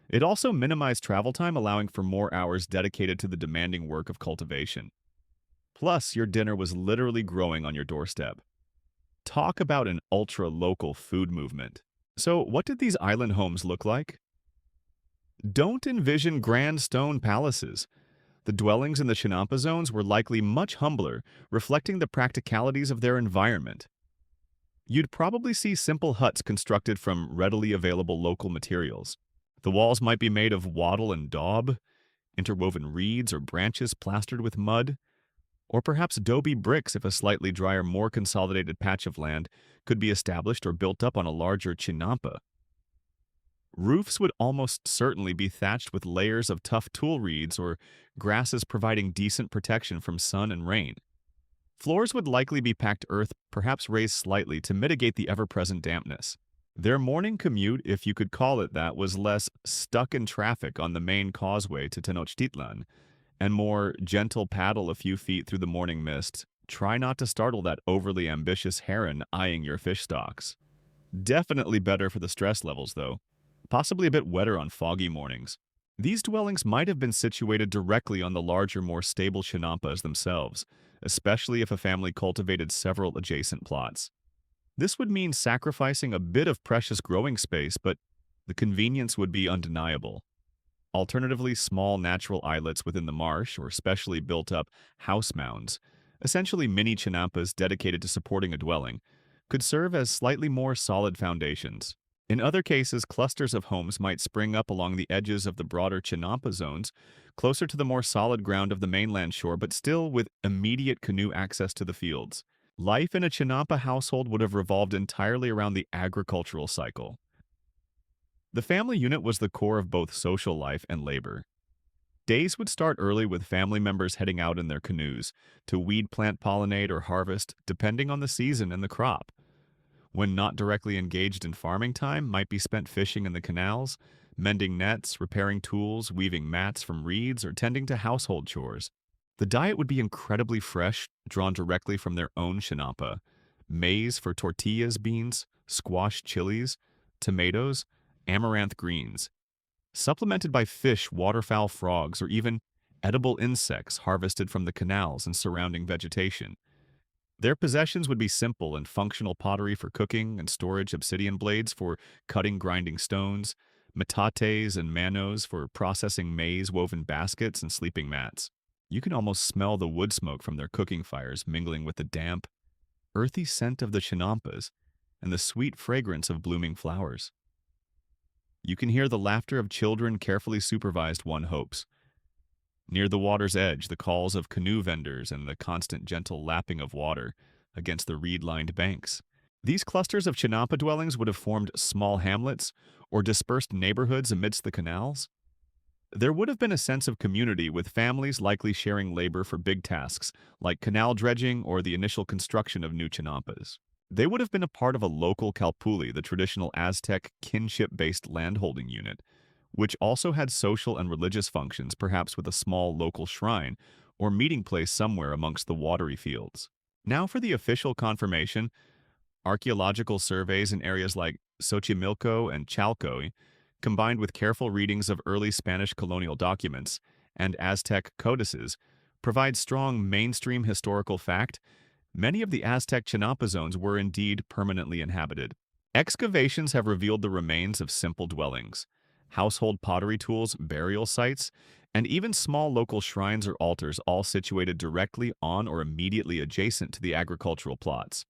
It also minimized travel time, allowing for more hours dedicated to the demanding work of cultivation. Plus, your dinner was literally growing on your doorstep. Talk about an ultra-local food movement. So, what did these island homes look like? Don't envision grand stone palaces. The dwellings in the Chinampa zones were likely much humbler, reflecting the practicalities of their environment. You'd probably see simple huts constructed from readily available local materials. The walls might be made of wattle and daub, interwoven reeds or branches plastered with mud, or perhaps adobe bricks if a slightly drier, more consolidated patch of land could be established or built up on a larger Chinampa. Roofs would almost certainly be thatched with layers of tough tool reeds or grasses providing decent protection from sun and rain. Floors would likely be packed earth, perhaps raised slightly to mitigate the ever-present dampness. Their morning commute, if you could call it that, was less stuck in traffic on the main causeway to Tenochtitlan, and more gentle paddle a few feet through the morning mist. Try not to startle that overly ambitious heron eyeing your fish stocks. Definitely better for the stress levels, though. Possibly a bit wetter on foggy mornings. These dwellings might have been situated directly on the larger, more stable Chinampas themselves, especially if a family cultivated several adjacent plots. This would mean sacrificing a bit of precious growing space, but the convenience would be undeniable. Alternatively, small natural islets within the marsh or specially built-up house mounds, essentially mini Chinampas dedicated to supporting a dwelling, could serve as slightly more solid foundations. In other cases, clusters of homes might spring up along the edges of the broader Chinampa zones, closer to the more solid ground of the mainland shore, but still with immediate canoe access to the fields. Life in a Chinampa household would have revolved entirely around the agricultural cycle. The family unit was the core of both social life and labor. Days would start early with family members heading out in their canoes to weed, plant, pollinate, or harvest, depending on the season and the crop. When not directly engaged in farming time, might be spent fishing in the canals, mending nets, repairing tools, weaving mats from reeds, or tending to household chores. The diet would be incredibly fresh, drawn directly from their own Chinampa. Maize for tortillas beans, squash chilies, tomatoes, amaranth greens. Supplemented by fish, waterfowl, frogs, or even edible insects harvested from the canals and surrounding vegetation. Their possessions would be simple and functional: pottery for cooking and storage, obsidian blades for cutting grinding stones, metates and manos for processing maize, woven baskets, and sleeping mats. You can almost smell the wood smoke from their cooking fires mingling with the damp, earthy scent of the chinampas and the sweet fragrance of blooming flowers. You can hear the laughter of children carefully supervised, one hopes. Near the water's edge, the calls of canoe vendors and the constant gentle lapping of water against the reed-lined banks. These clusters of Chinampa dwellings would have formed small hamlets or dispersed neighborhoods amidst the canals. There would have been a sense of community, with families likely sharing labor for big tasks like canal dredging or the initial construction of new Chinampas. They would have been a part of a local calpulli, the traditional Aztec kinship-based landholding unit, which also had social and religious functions, perhaps with a small local shrine or meeting place somewhere amongst the watery fields. Now for the official confirmation, archaeological surveys in areas like Xochimilco and Chalco, combined with careful readings of early Spanish colonial documents and Aztec codices, provide strong mainstream historical fact. Many of the Aztec Chinampa zones were indeed permanently inhabited. Excavations have revealed the remains of simple dwellings, household pottery tools, burial sites, and even small local shrines or altars, all situated directly on or immediately adjacent to the agricultural plots.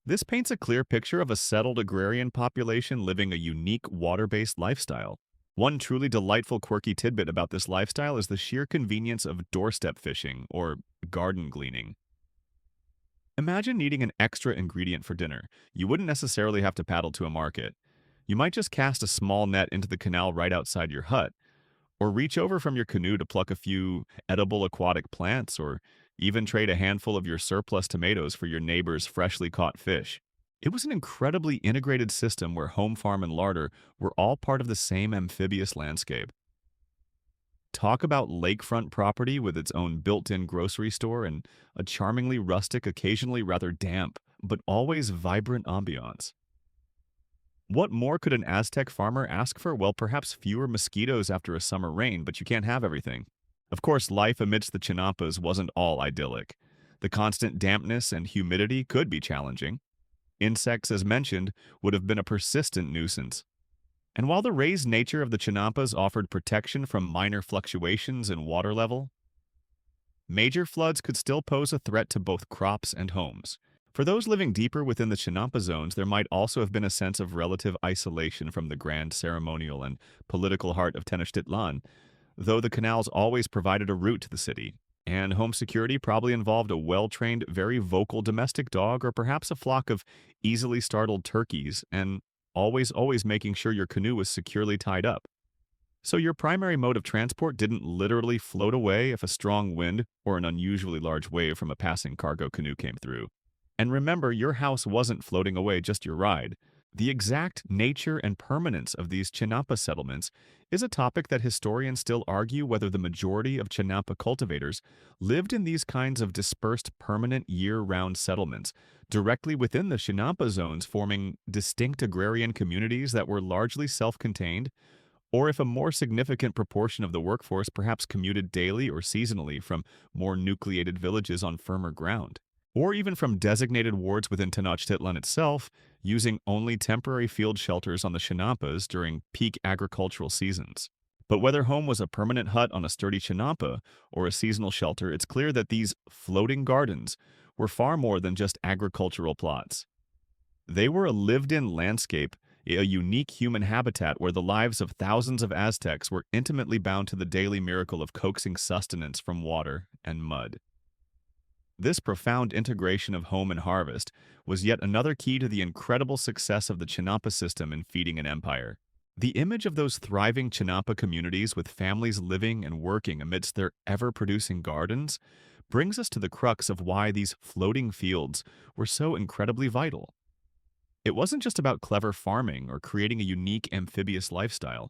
This paints a clear picture of a settled agrarian population living a unique water-based lifestyle. One truly delightful quirky tidbit about this lifestyle is the sheer convenience of doorstep fishing or garden gleaning. Imagine needing an extra ingredient for dinner. You wouldn't necessarily have to paddle to a market. You might just cast a small net into the canal right outside your hut, or reach over from your canoe to pluck a few edible aquatic plants, or even trade a handful of your surplus tomatoes for your neighbor's freshly caught fish. It was an incredibly integrated system where home farm and larder were all part of the same amphibious landscape. Talk about lakefront property with its own built-in grocery store and a charmingly rustic, occasionally rather damp, but always vibrant ambiance. What more could an Aztec farmer ask for? Well, perhaps fewer mosquitoes after a summer rain, but you can't have everything. Of course, life amidst the Chinampas wasn't all idyllic. The constant dampness and humidity could be challenging. Insects, as mentioned, would have been a persistent nuisance. And while the raised nature of the Chinampas offered protection from minor fluctuations in water level, major floods could still pose a threat to both crops and homes. For those living deeper within the Chinampa zones, there might also have been a sense of relative isolation from the grand ceremonial and political heart of Tenochtitlan, though the canals always provided a route to the city. And home security probably involved a well-trained, very vocal domestic dog, or perhaps a flock of easily startled turkeys, and always making sure your canoe was securely tied up. So your primary mode of transport didn't literally float away if a strong wind or an unusually large wave from a passing cargo canoe came through. And remember, your house wasn't floating away, just your ride. The exact nature and permanence of these Chinampa settlements is a topic that historians still argue whether the majority of Chinampa cultivators lived in these kinds of dispersed permanent year-round settlements, directly within the Chinampa zones, forming distinct agrarian communities that were largely self-contained, or if a more significant proportion of the workforce perhaps commuted daily or seasonally from more nucleated villages on firmer ground, or even from designated wards within Tenochtitlan itself, using only temporary field shelters on the Chinampas during peak agricultural seasons. But whether home was a permanent hut on a sturdy Chinampa or a seasonal shelter, it's clear that these floating gardens were far more than just agricultural plots. They were a lived-in landscape, a unique human habitat where the lives of thousands of Aztecs were intimately bound to the daily miracle of coaxing sustenance from water and mud. This profound integration of home and harvest was yet another key to the incredible success of the Chinampa system in feeding an empire. The image of those thriving Chinampa communities with families living and working amidst their ever-producing gardens brings us to the crux of why these floating fields were so incredibly vital. It wasn't just about clever farming or creating a unique amphibious lifestyle.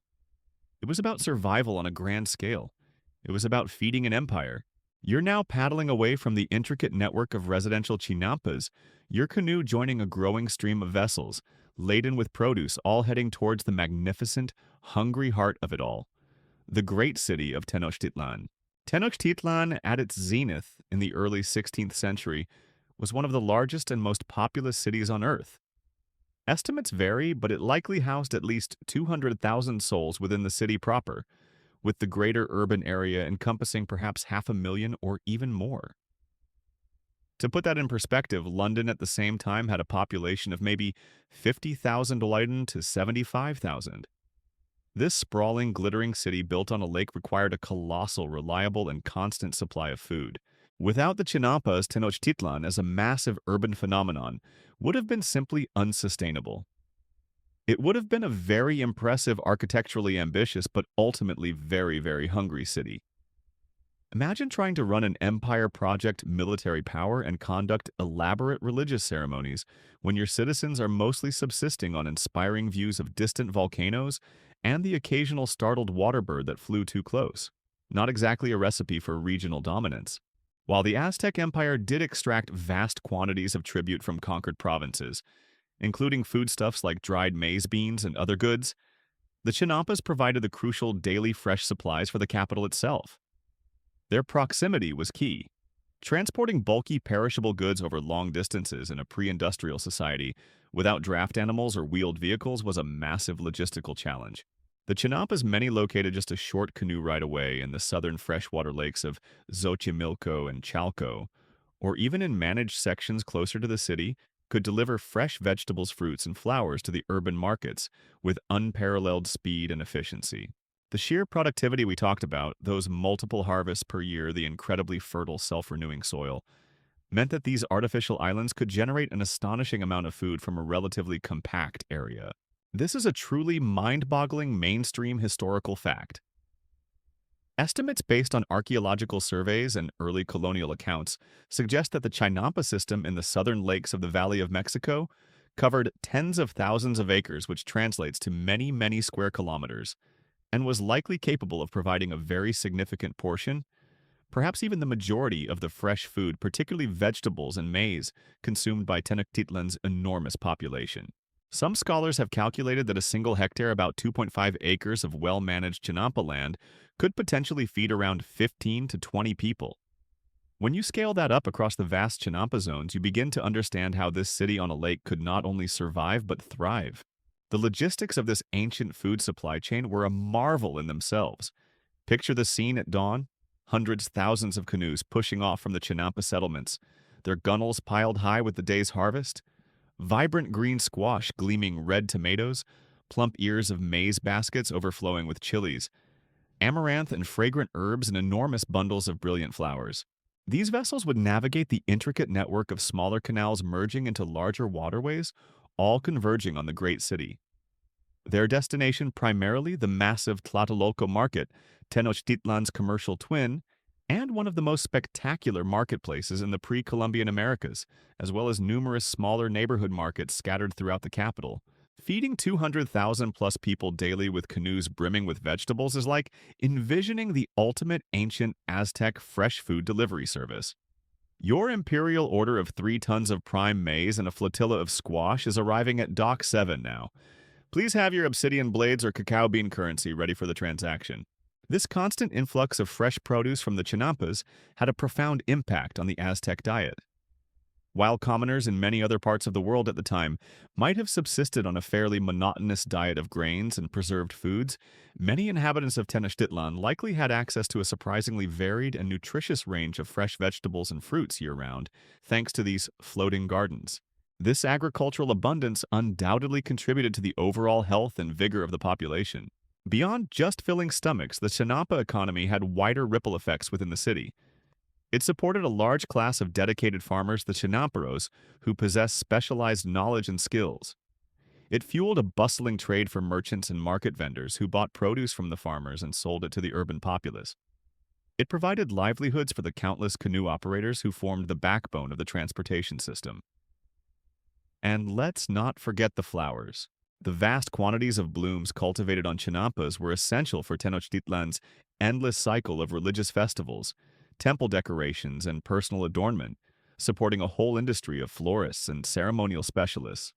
It was about survival on a grand scale. It was about feeding an empire. You're now paddling away from the intricate network of residential chinampas, your canoe joining a growing stream of vessels, laden with produce, all heading towards the magnificent, hungry heart of it all, the great city of Tenochtitlan. Tenochtitlan, at its zenith in the early 16th century, was one of the largest and most populous cities on Earth. Estimates vary, but it likely housed at least 200,000 souls within the city proper, with the greater urban area encompassing perhaps 500,000 or even more. To put that in perspective, London at the same time had a population of maybe 50,000 Leiden to 75,000. This sprawling, glittering city built on a lake required a colossal, reliable, and constant supply of food. Without the chinampas, Tenochtitlan as a massive urban phenomenon would have been simply unsustainable. It would have been a very impressive, architecturally ambitious, but ultimately very, very hungry city. Imagine trying to run an empire project military power and conduct elaborate religious ceremonies when your citizens are mostly subsisting on inspiring views of distant volcanoes and the occasional startled water bird that flew too close. Not exactly a recipe for regional dominance. While the Aztec Empire did extract vast quantities of tribute from conquered provinces, including foodstuffs like dried maize beans and other goods, the chinampas provided the crucial daily fresh supplies for the capital itself. Their proximity was key. Transporting bulky, perishable goods over long distances in a pre-industrial society without draft animals or wheeled vehicles was a massive logistical challenge. The Chinampas, many located just a short canoe ride away in the southern freshwater lakes of Xochimilco and Chalco, or even in managed sections closer to the city, could deliver fresh vegetables, fruits, and flowers to the urban markets with unparalleled speed and efficiency. The sheer productivity we talked about, those multiple harvests per year, the incredibly fertile, self-renewing soil, meant that these artificial islands could generate an astonishing amount of food from a relatively compact area. This is a truly mind-boggling mainstream historical fact. Estimates based on archaeological surveys and early colonial accounts suggest that the Chinampa system in the southern lakes of the Valley of Mexico covered tens of thousands of acres, which translates to many, many square kilometers, and was likely capable of providing a very significant portion, perhaps even the majority of the fresh food, particularly vegetables and maize, consumed by Tenochtitlan's enormous population. Some scholars have calculated that a single hectare, about 2.5 acres of well-managed Chinampa land, could potentially feed around 15 to 20 people. When you scale that up across the vast Chinampa zones, you begin to understand how this city on a lake could not only survive but thrive. The logistics of this ancient food supply chain were a marvel in themselves. Picture the scene at dawn: hundreds, thousands of canoes pushing off from the Chinampa settlements, their gunnels piled high with the day's harvest, vibrant green squash gleaming red tomatoes, plump ears of maize baskets overflowing with chilies, amaranth and fragrant herbs, and enormous bundles of brilliant flowers. These vessels would navigate the intricate network of smaller canals merging into larger waterways, all converging on the great city. Their destination primarily the massive Tlatelolco market, Tenochtitlan's commercial twin, and one of the most spectacular marketplaces in the pre-Columbian Americas, as well as numerous smaller neighborhood markets scattered throughout the capital. Feeding 200,000 plus people daily with canoes brimming with vegetables is like envisioning the ultimate ancient Aztec fresh food delivery service. Your imperial order of 3 tons of prime maize and a flotilla of squash is arriving at Dock 7 now. Please have your obsidian blades or cacao bean currency ready for the transaction. This constant influx of fresh produce from the Chinampas had a profound impact on the Aztec diet. While commoners in many other parts of the world at the time might have subsisted on a fairly monotonous diet of grains and preserved foods, many inhabitants of Tenochtitlan likely had access to a surprisingly varied and nutritious range of fresh vegetables and fruits year-round, thanks to these floating gardens. This agricultural abundance undoubtedly contributed to the overall health and vigor of the population. Beyond just filling stomachs, the Chinampa economy had wider ripple effects within the city. It supported a large class of dedicated farmers, the Chinamperos, who possessed specialized knowledge and skills. It fueled a bustling trade for merchants and market vendors who bought produce from the farmers and sold it to the urban populace. It provided livelihoods for the countless canoe operators who formed the backbone of the transportation system. And let's not forget the flowers. The vast quantities of blooms cultivated on Chinampas were essential for Tenochtitlan's endless cycle of religious festivals, temple decorations, and personal adornment, supporting a whole industry of florists and ceremonial specialists.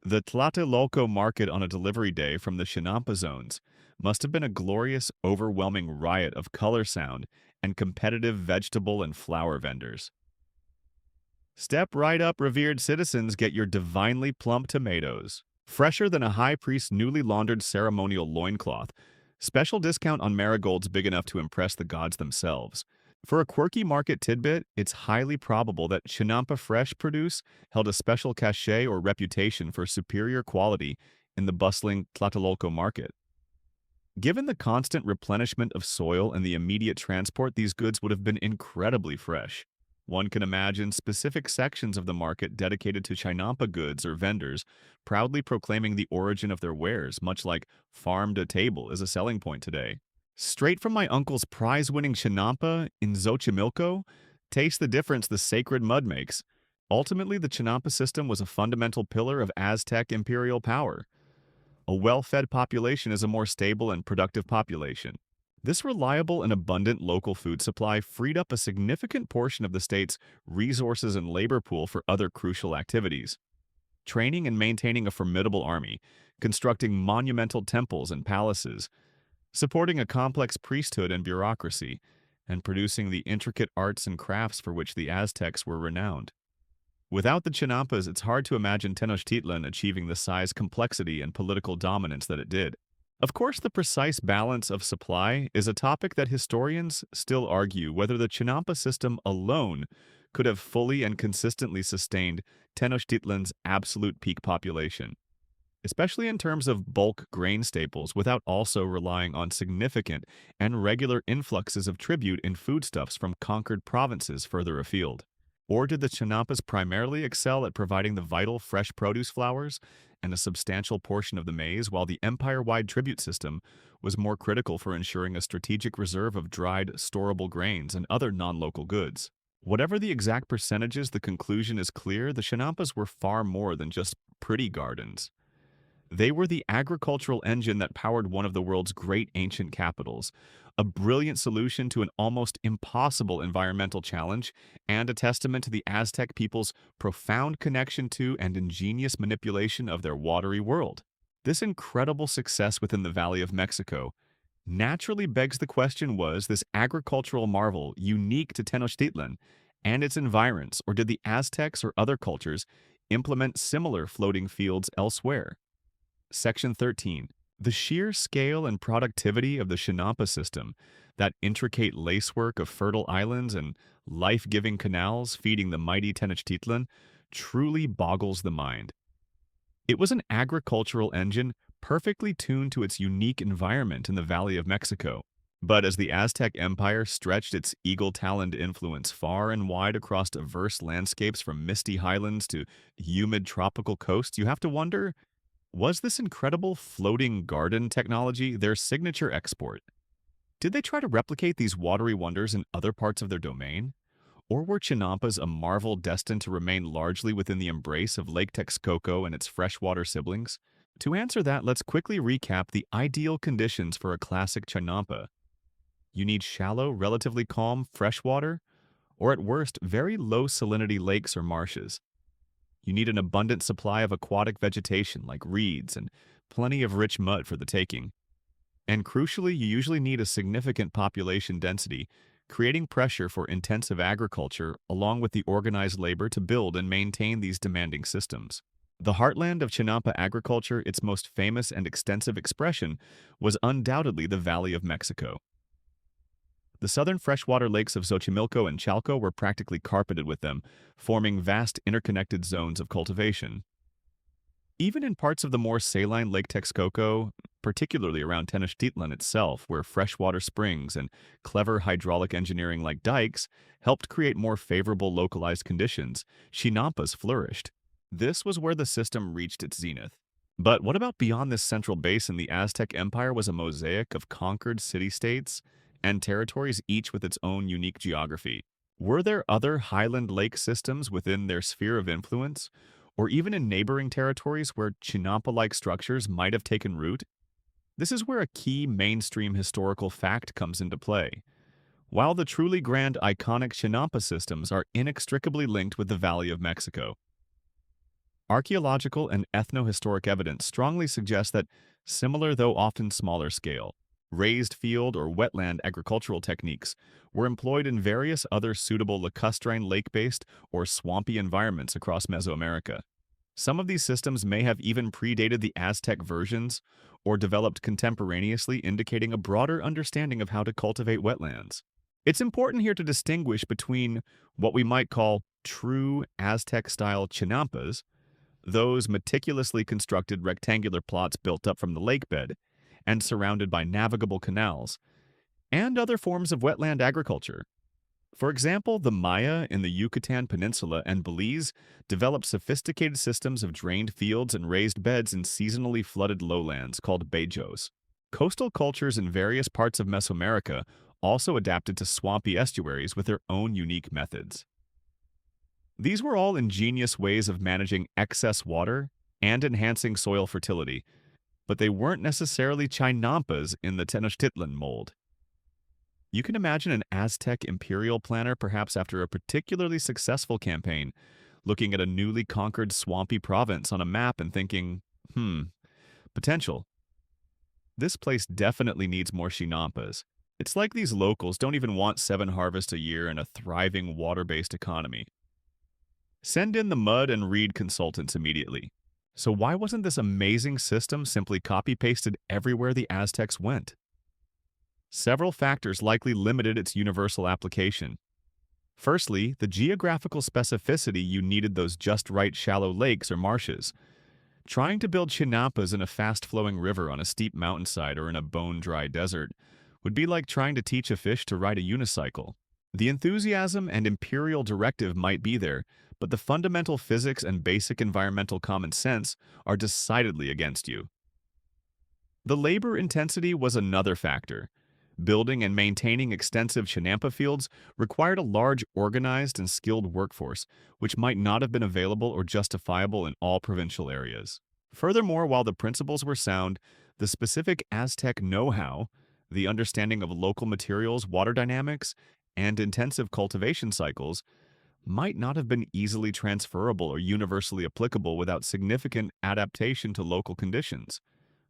The Tlatelolco market on a delivery day from the Chinampa zones must have been a glorious, overwhelming riot of color, sound, and competitive vegetable and flower vendors. Step right up, revered citizens, get your divinely plump tomatoes. Fresher than a high priest's newly laundered ceremonial loincloth, Special discount on marigolds big enough to impress the gods themselves. For a quirky market tidbit, it's highly probable that chinampa fresh produce held a special cachet or reputation for superior quality in the bustling Tlatelolco market. Given the constant replenishment of soil and the immediate transport, these goods would have been incredibly fresh. One can imagine specific sections of the market dedicated to chinampa goods or vendors, proudly proclaiming the origin of their wares, much like farm to table is a selling point today. Straight from my uncle's prize-winning chinampa in Xochimilco, taste the difference the sacred mud makes. Ultimately, the chinampa system was a fundamental pillar of Aztec imperial power. A well-fed population is a more stable and productive population. This reliable and abundant local food supply freed up a significant portion of the state's resources and labor pool for other crucial activities. Training and maintaining a formidable army, constructing monumental temples and palaces, supporting a complex priesthood and bureaucracy, and producing the intricate arts and crafts for which the Aztecs were renowned. Without the chinampas, it's hard to imagine Tenochtitlan achieving the size, complexity, and political dominance that it did. Of course, the precise balance of supply is a topic that historians still argue whether the chinampa system alone could have fully and consistently sustained Tenochtitlan's absolute peak population, especially in terms of bulk grain staples, without also relying on significant and regular influxes of tribute in foodstuffs from conquered provinces further afield. Or did the chinampas primarily excel at providing the vital fresh produce flours and a substantial portion of the maize, while the empire-wide tribute system was more critical for ensuring a strategic reserve of dried, storable grains and other non-local goods? Whatever the exact percentages, the conclusion is clear: the chinampas were far more than just pretty gardens. They were the agricultural engine that powered one of the world's great ancient capitals, a brilliant solution to an almost impossible environmental challenge, and a testament to the Aztec people's profound connection to and ingenious manipulation of their watery world. This incredible success within the Valley of Mexico naturally begs the question: was this agricultural marvel unique to Tenochtitlan and its environs, or did the Aztecs or other cultures implement similar floating fields elsewhere? Section 13. The sheer scale and productivity of the chinampa system, that intricate lacework of fertile islands and life-giving canals feeding the mighty Tenochtitlan, truly boggles the mind. It was an agricultural engine perfectly tuned to its unique environment in the Valley of Mexico. But as the Aztec Empire stretched its eagle-taloned influence far and wide across diverse landscapes from misty highlands to humid tropical coasts, you have to wonder, was this incredible floating garden technology their signature export? Did they try to replicate these watery wonders in other parts of their domain? Or were chinampas a marvel destined to remain largely within the embrace of Lake Texcoco and its freshwater siblings? To answer that, let's quickly recap the ideal conditions for a classic chinampa. You need shallow, relatively calm freshwater, or at worst, very low salinity lakes or marshes. You need an abundant supply of aquatic vegetation like reeds and plenty of rich mud for the taking. And crucially, you usually need a significant population density, creating pressure for intensive agriculture along with the organized labor to build and maintain these demanding systems. The heartland of chinampa agriculture, its most famous and extensive expression, was undoubtedly the Valley of Mexico. The southern freshwater lakes of Xochimilco and Chalco were practically carpeted with them, forming vast interconnected zones of cultivation. Even in parts of the more saline Lake Texcoco, particularly around Tenochtitlan itself, where freshwater springs and clever hydraulic engineering like dikes helped create more favorable localized conditions, chinampas flourished. This was where the system reached its zenith. But what about beyond this central basin? The Aztec Empire was a mosaic of conquered city-states and territories, each with its own unique geography. Were there other highland lake systems within their sphere of influence, or even in neighboring territories where chinampa-like structures might have taken root? This is where a key mainstream historical fact comes into play. While the truly grand iconic chinampa systems are inextricably linked with the Valley of Mexico, archaeological and ethno-historic evidence strongly suggests that similar, though often smaller scale, raised field or wetland agricultural techniques were employed in various other suitable lacustrine lake-based or swampy environments across Mesoamerica. Some of these systems may have even predated the Aztec versions or developed contemporaneously, indicating a broader understanding of how to cultivate wetlands. It's important here to distinguish between what we might call true Aztec-style chinampas, those meticulously constructed rectangular plots built up from the lake bed and surrounded by navigable canals, and other forms of wetland agriculture. For example, the Maya in the Yucatan Peninsula and Belize developed sophisticated systems of drained fields and raised beds in seasonally flooded lowlands called bajos. Coastal cultures in various parts of Mesoamerica also adapted to swampy estuaries with their own unique methods. These were all ingenious ways of managing excess water and enhancing soil fertility, but they weren't necessarily chinampas in the Tenochtitlan mold. You can imagine an Aztec imperial planner, perhaps after a particularly successful campaign, looking at a newly conquered swampy province on a map and thinking, potential. This place definitely needs more chinampas. It's like these locals don't even want 7 harvests a year and a thriving water-based economy. Send in the mud and read consultants immediately. So why wasn't this amazing system simply copy-pasted everywhere the Aztecs went? Several factors likely limited its universal application. Firstly, the geographical specificity you needed those just right shallow lakes or marshes. Trying to build chinampas in a fast-flowing river on a steep mountainside or in a bone-dry desert would be like trying to teach a fish to ride a unicycle. The enthusiasm and imperial directive might be there, but the fundamental physics and basic environmental common sense are decidedly against you. The labor intensity was another factor. Building and maintaining extensive chinampa fields required a large, organized, and skilled workforce, which might not have been available or justifiable in all provincial areas. Furthermore, while the principles were sound, the specific Aztec know-how, the understanding of local materials, water dynamics, and intensive cultivation cycles might not have been easily transferable or universally applicable without significant adaptation to local conditions.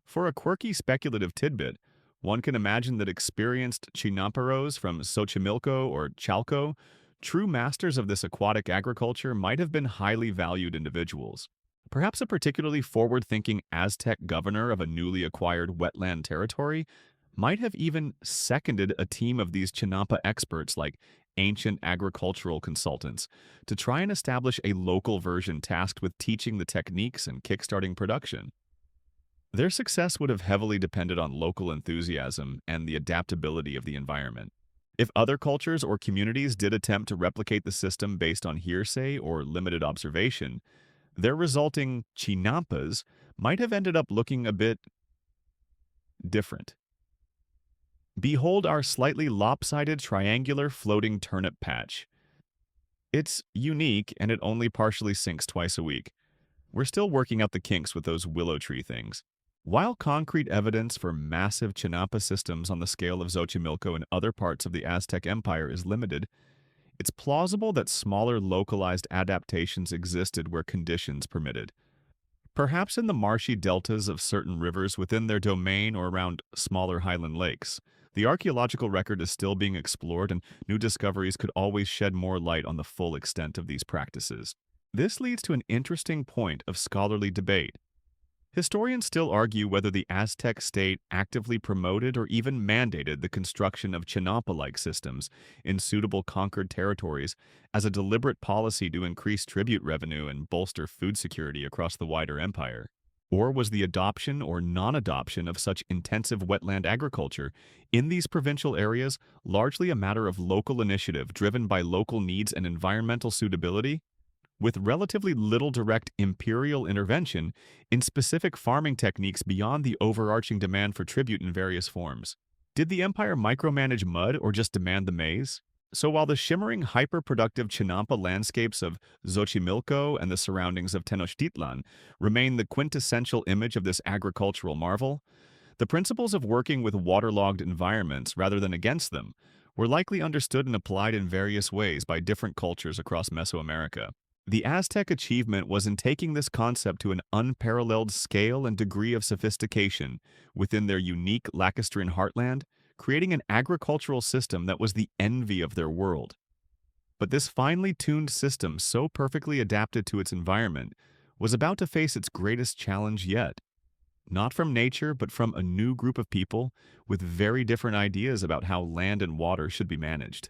For a quirky speculative tidbit, one can imagine that experienced chinamperos from Xochimilco or Chalco, true masters of this aquatic agriculture, might have been highly valued individuals. Perhaps a particularly forward-thinking Aztec governor of a newly acquired wetland territory might have even seconded a team of these chinampa experts like ancient agricultural consultants to try and establish a local version tasked with teaching the techniques and kickstarting production. Their success would have heavily depended on local enthusiasm and the adaptability of the environment. If other cultures or communities did attempt to replicate the system based on hearsay or limited observation, their resulting chinampas might have ended up looking a bit different. Behold our slightly lopsided triangular floating turnip patch. It's unique and it only partially sinks twice a week. We're still working out the kinks with those willow tree things. While concrete evidence for massive chinampa systems on the scale of Xochimilco and other parts of the Aztec Empire is limited, it's plausible that smaller localized adaptations existed where conditions permitted. Perhaps in the marshy deltas of certain rivers within their domain or around smaller highland lakes. The archaeological record is still being explored and new discoveries could always shed more light on the full extent of these practices. This leads to an interesting point of scholarly debate. Historians still argue whether the Aztec state actively promoted or even mandated the construction of chinampa-like systems in suitable conquered territories as a deliberate policy to increase tribute revenue and bolster food security across the wider empire. Or was the adoption or non-adoption of such intensive wetland agriculture in these provincial areas largely a matter of local initiative driven by local needs and environmental suitability? With relatively little direct imperial intervention in specific farming techniques beyond the overarching demand for tribute in various forms. Did the empire micromanage mud or just demand the maize? So while the shimmering hyper-productive chinampa landscapes of Xochimilco and the surroundings of Tenochtitlan remain the quintessential image of this agricultural marvel, the principles of working with waterlogged environments rather than against them were likely understood and applied in various ways by different cultures across Mesoamerica. The Aztec achievement was in taking this concept to an unparalleled scale and degree of sophistication within their unique lacustrine heartland, creating an agricultural system that was the envy of their world. But this finely tuned system, so perfectly adapted to its environment, was about to face its greatest challenge yet. Not from nature, but from a new group of people with very different ideas about how land and water should be managed.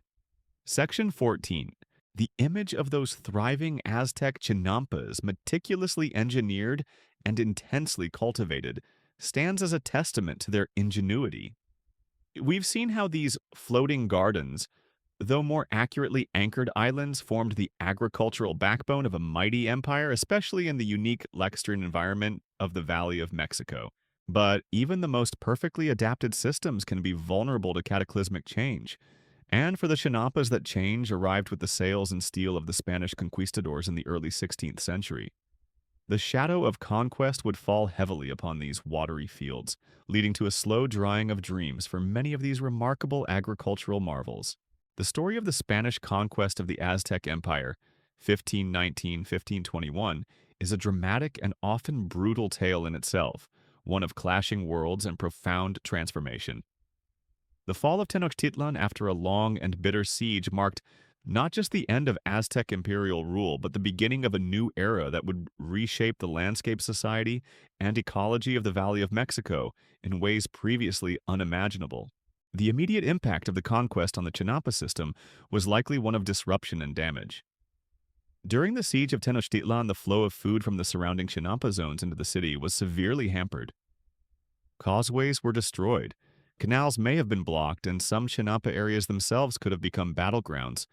Section 14. The image of those thriving Aztec chinampas, meticulously engineered and intensely cultivated, stands as a testament to their ingenuity. We've seen how these floating gardens, though more accurately anchored islands, formed the agricultural backbone of a mighty empire, especially in the unique lacustrine environment of the Valley of Mexico. But even the most perfectly adapted systems can be vulnerable to cataclysmic change. And for the chinampas, that change arrived with the sails and steel of the Spanish conquistadors in the early 16th century. The shadow of conquest would fall heavily upon these watery fields, leading to a slow drying of dreams for many of these remarkable agricultural marvels. The story of the Spanish conquest of the Aztec Empire, 1519-1521, is a dramatic and often brutal tale in itself, one of clashing worlds and profound transformation. The fall of Tenochtitlan after a long and bitter siege marked not just the end of Aztec imperial rule, but the beginning of a new era that would reshape the landscape, society, and ecology of the Valley of Mexico in ways previously unimaginable. The immediate impact of the conquest on the Chinampa system was likely one of disruption and damage. During the siege of Tenochtitlan, the flow of food from the surrounding Chinampa zones into the city was severely hampered. Causeways were destroyed, canals may have been blocked, and some Chinampa areas themselves could have become battlegrounds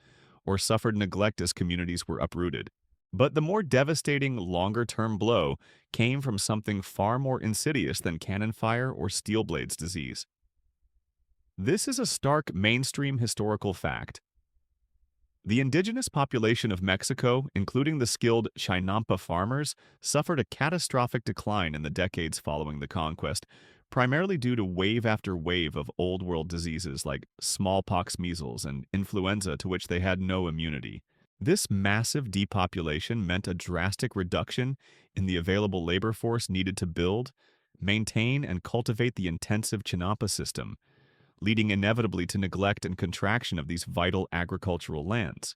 or suffered neglect as communities were uprooted. But the more devastating, longer-term blow came from something far more insidious than cannon fire or steel blades disease. This is a stark mainstream historical fact. The indigenous population of Mexico, including the skilled Chinampa farmers, suffered a catastrophic decline in the decades following the conquest, primarily due to wave after wave of Old World diseases like smallpox, measles, and influenza to which they had no immunity. This massive depopulation meant a drastic reduction in the available labor force needed to build, maintain, and cultivate the intensive Chinampa system, leading inevitably to neglect and contraction of these vital agricultural lands.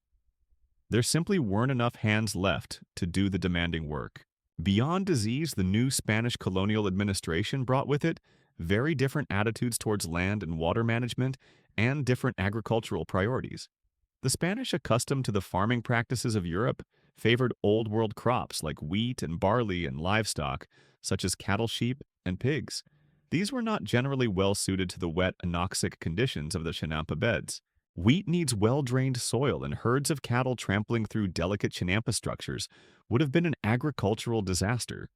There simply weren't enough hands left to do the demanding work. Beyond disease, the new Spanish colonial administration brought with it very different attitudes towards land and water management and different agricultural priorities. The Spanish, accustomed to the farming practices of Europe, favored old world crops like wheat and barley and livestock, such as cattle, sheep, and pigs. These were not generally well suited to the wet, anoxic conditions of the Chinampa beds. Wheat needs well-drained soil, and herds of cattle trampling through delicate Chinampa structures would have been an agricultural disaster.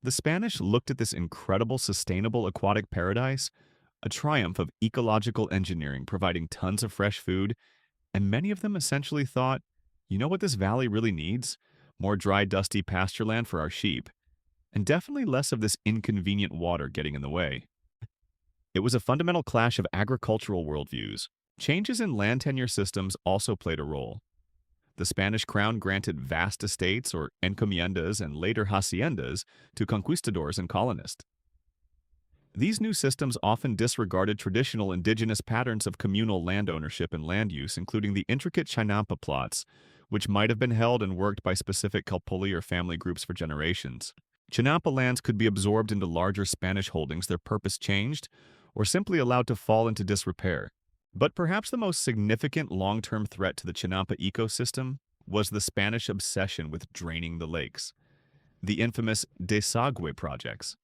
The Spanish looked at this incredible, sustainable aquatic paradise, a triumph of ecological engineering providing tons of fresh food, and many of them essentially thought, you know what this valley really needs? More dry, dusty pasture land for our sheep, and definitely less of this inconvenient water getting in the way. It was a fundamental clash of agricultural worldviews. Changes in land tenure systems also played a role. The Spanish crown granted vast estates or encomiendas and later haciendas to conquistadors and colonists. These new systems often disregarded traditional indigenous patterns of communal land ownership and land use, including the intricate Chinampa plots, which might have been held and worked by specific Calpulli or family groups for generations. Chinampa lands could be absorbed into larger Spanish holdings, their purpose changed, or simply allowed to fall into disrepair. But perhaps the most significant long-term threat to the Chinampa ecosystem was the Spanish obsession with draining the lakes, the infamous desagüe projects.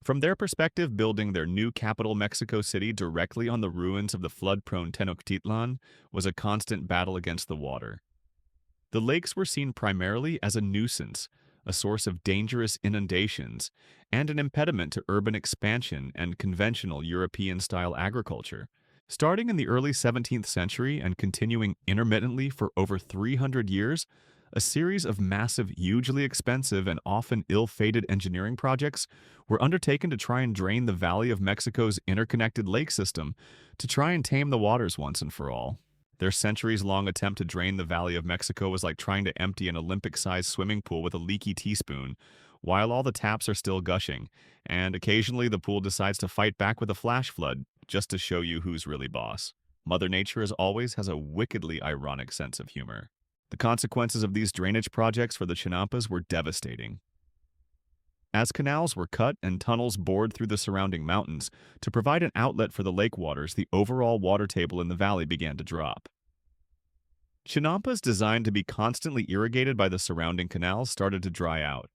From their perspective, building their new capital, Mexico City, directly on the ruins of the flood-prone Tenochtitlan was a constant battle against the water. The lakes were seen primarily as a nuisance, a source of dangerous inundations, and an impediment to urban expansion and conventional European-style agriculture. Starting in the early 17th century and continuing intermittently for over 300 years, a series of massive, hugely expensive, and often ill-fated engineering projects were undertaken to try and drain the Valley of Mexico's interconnected lake system to try and tame the waters once and for all. Their centuries-long attempt to drain the Valley of Mexico was like trying to empty an Olympic-sized swimming pool with a leaky teaspoon, while all the taps are still gushing, and occasionally the pool decides to fight back with a flash flood, just to show you who's really boss. Mother Nature, as always, has a wickedly ironic sense of humor. The consequences of these drainage projects for the chinampas were devastating. As canals were cut and tunnels bored through the surrounding mountains to provide an outlet for the lake waters, the overall water table in the valley began to drop. Chinampas designed to be constantly irrigated by the surrounding canals started to dry out.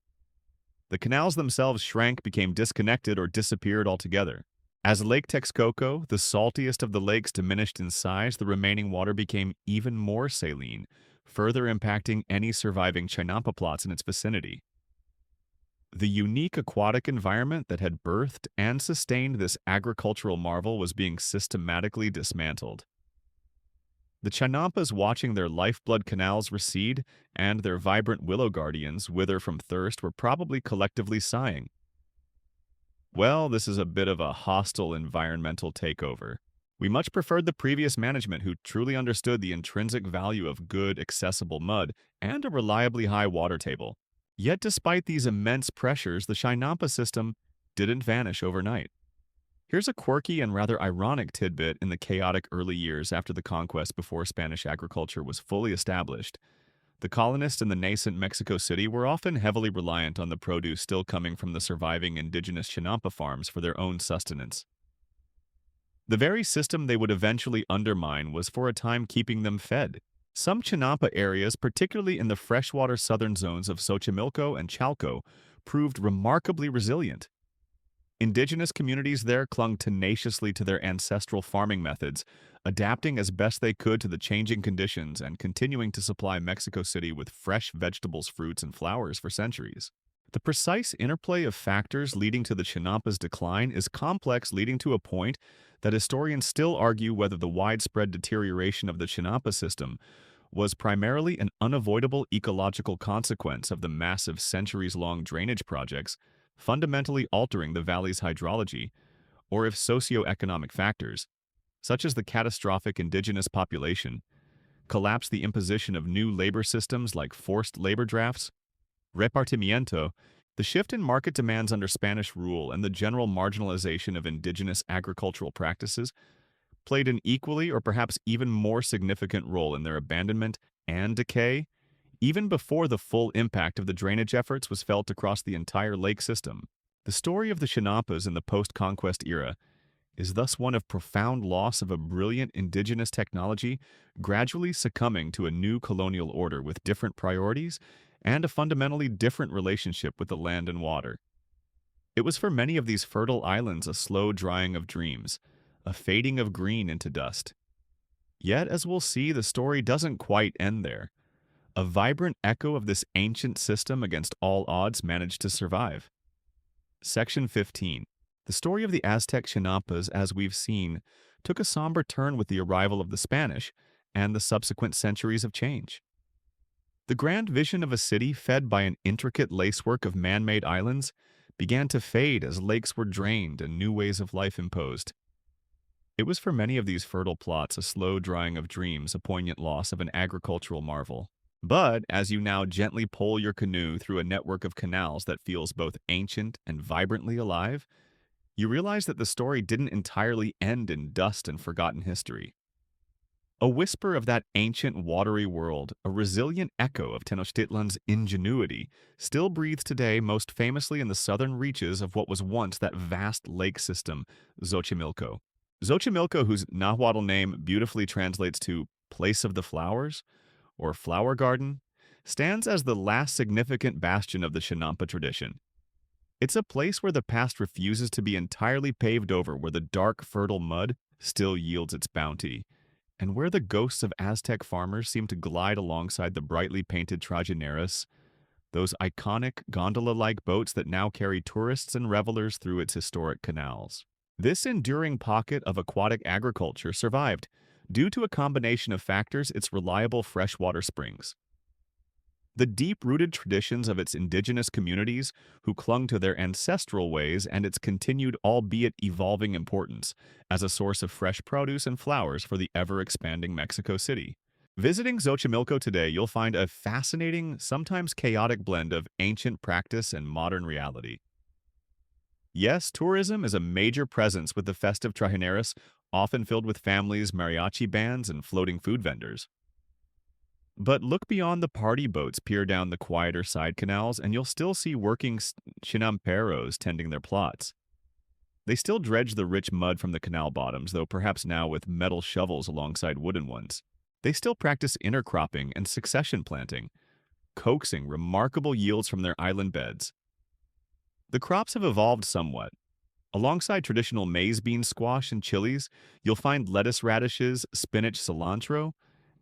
The canals themselves shrank, became disconnected, or disappeared altogether. As Lake Texcoco, the saltiest of the lakes, diminished in size, the remaining water became even more saline, further impacting any surviving chinampa plots in its vicinity. The unique aquatic environment that had birthed and sustained this agricultural marvel was being systematically dismantled. The chinampas, watching their lifeblood canals recede and their vibrant willow guardians wither from thirst, were probably collectively sighing, "Well, this is a bit of a hostile environmental takeover. We much preferred the previous management who truly understood the intrinsic value of good, accessible mud and a reliably high water table." Yet despite these immense pressures, the Chinampa system didn't vanish overnight. Here's a quirky and rather ironic tidbit in the chaotic early years after the conquest before Spanish agriculture was fully established. The colonists in the nascent Mexico City were often heavily reliant on the produce still coming from the surviving indigenous Chinampa farms for their own sustenance. The very system they would eventually undermine was for a time keeping them fed. Some Chinampa areas, particularly in the freshwater southern zones of Xochimilco and Chalco, proved remarkably resilient. Indigenous communities there clung tenaciously to their ancestral farming methods, adapting as best they could to the changing conditions and continuing to supply Mexico City with fresh vegetables, fruits, and flowers for centuries. The precise interplay of factors leading to the Chinampa's decline is complex, leading to a point that historians still argue whether the widespread deterioration of the Chinampa system was primarily an unavoidable ecological consequence of the massive centuries-long drainage projects fundamentally altering the valley's hydrology, or if socioeconomic factors, such as the catastrophic indigenous population, collapse, the imposition of new labor systems like forced labor drafts, repartimiento, the shift in market demands under Spanish rule, and the general marginalization of indigenous agricultural practices played an equally or perhaps even more significant role in their abandonment and decay, even before the full impact of the drainage efforts was felt across the entire lake system. The story of the Chinampas in the post-conquest era is thus one of profound loss of a brilliant indigenous technology gradually succumbing to a new colonial order with different priorities and a fundamentally different relationship with the land and water. It was for many of these fertile islands a slow drying of dreams, a fading of green into dust. Yet, as we'll see, the story doesn't quite end there. A vibrant echo of this ancient system against all odds managed to survive. Section 15. The story of the Aztec Chinampas, as we've seen, took a somber turn with the arrival of the Spanish and the subsequent centuries of change. The grand vision of a city fed by an intricate lacework of man-made islands began to fade as lakes were drained and new ways of life imposed. It was for many of these fertile plots a slow drying of dreams, a poignant loss of an agricultural marvel. But as you now gently pole your canoe through a network of canals that feels both ancient and vibrantly alive, you realize that the story didn't entirely end in dust and forgotten history. A whisper of that ancient watery world, a resilient echo of Tenochtitlan's ingenuity, still breathes today, most famously in the southern reaches of what was once that vast lake system, Xochimilco. Xochimilco, whose Nahuatl name beautifully translates to place of the flowers, or flower garden, stands as the last significant bastion of the Chinampa tradition. It's a place where the past refuses to be entirely paved over, where the dark, fertile mud still yields its bounty, and where the ghosts of Aztec farmers seem to glide alongside the brightly painted trajineras, those iconic gondola-like boats that now carry tourists and revelers through its historic canals. This enduring pocket of aquatic agriculture survived due to a combination of factors: its reliable freshwater springs, the deep-rooted traditions of its indigenous communities who clung to their ancestral ways, and its continued, albeit evolving, importance as a source of fresh produce and flowers for the ever-expanding Mexico City. Visiting Xochimilco today, you'll find a fascinating, sometimes chaotic blend of ancient practice and modern reality. Yes, tourism is a major presence, with the festive trajineras often filled with families, mariachi bands, and floating food vendors. But look beyond the party boats, peer down the quieter side canals, and you'll still see working chinamperos tending their plots. They still dredge the rich mud from the canal bottoms, though perhaps now with metal shovels alongside wooden ones. They still practice intercropping and succession planting, coaxing remarkable yields from their island beds. The crops have evolved somewhat. Alongside traditional maize bean squash and chilies, you'll find lettuce radishes, spinach, cilantro,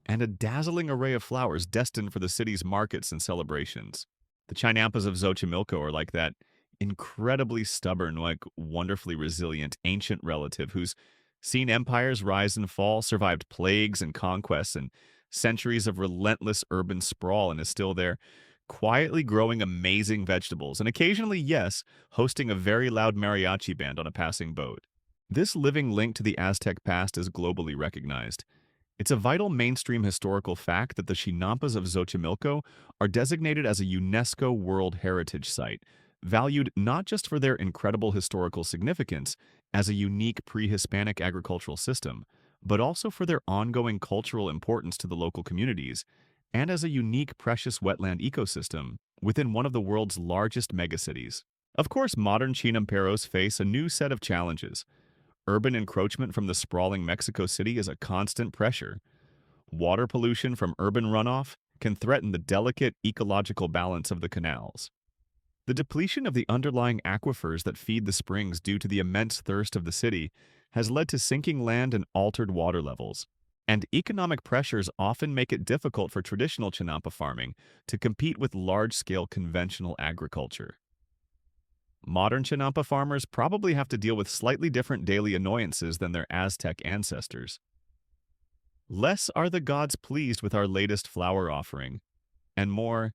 and a dazzling array of flowers destined for the city's markets and celebrations. The chinampas of Xochimilco are like that incredibly stubborn, like wonderfully resilient ancient relative who's seen empires rise and fall, survived plagues and conquests, and centuries of relentless urban sprawl, and is still there, quietly growing amazing vegetables, and occasionally, yes, hosting a very loud mariachi band on a passing boat. This living link to the Aztec past is globally recognized. It's a vital mainstream historical fact that the chinampas of Xochimilco are designated as a UNESCO World Heritage Site, valued not just for their incredible historical significance as a unique pre-Hispanic agricultural system, but also for their ongoing cultural importance to the local communities, and as a unique precious wetland ecosystem within one of the world's largest megacities. Of course, modern chinamperos face a new set of challenges. Urban encroachment from the sprawling Mexico City is a constant pressure. Water pollution from urban runoff can threaten the delicate ecological balance of the canals. The depletion of the underlying aquifers that feed the springs due to the immense thirst of the city has led to sinking land and altered water levels. And economic pressures often make it difficult for traditional chinampa farming to compete with large-scale conventional agriculture. Modern chinampa farmers probably have to deal with slightly different daily annoyances than their Aztec ancestors. Less are the gods pleased with our latest flower offering, and more,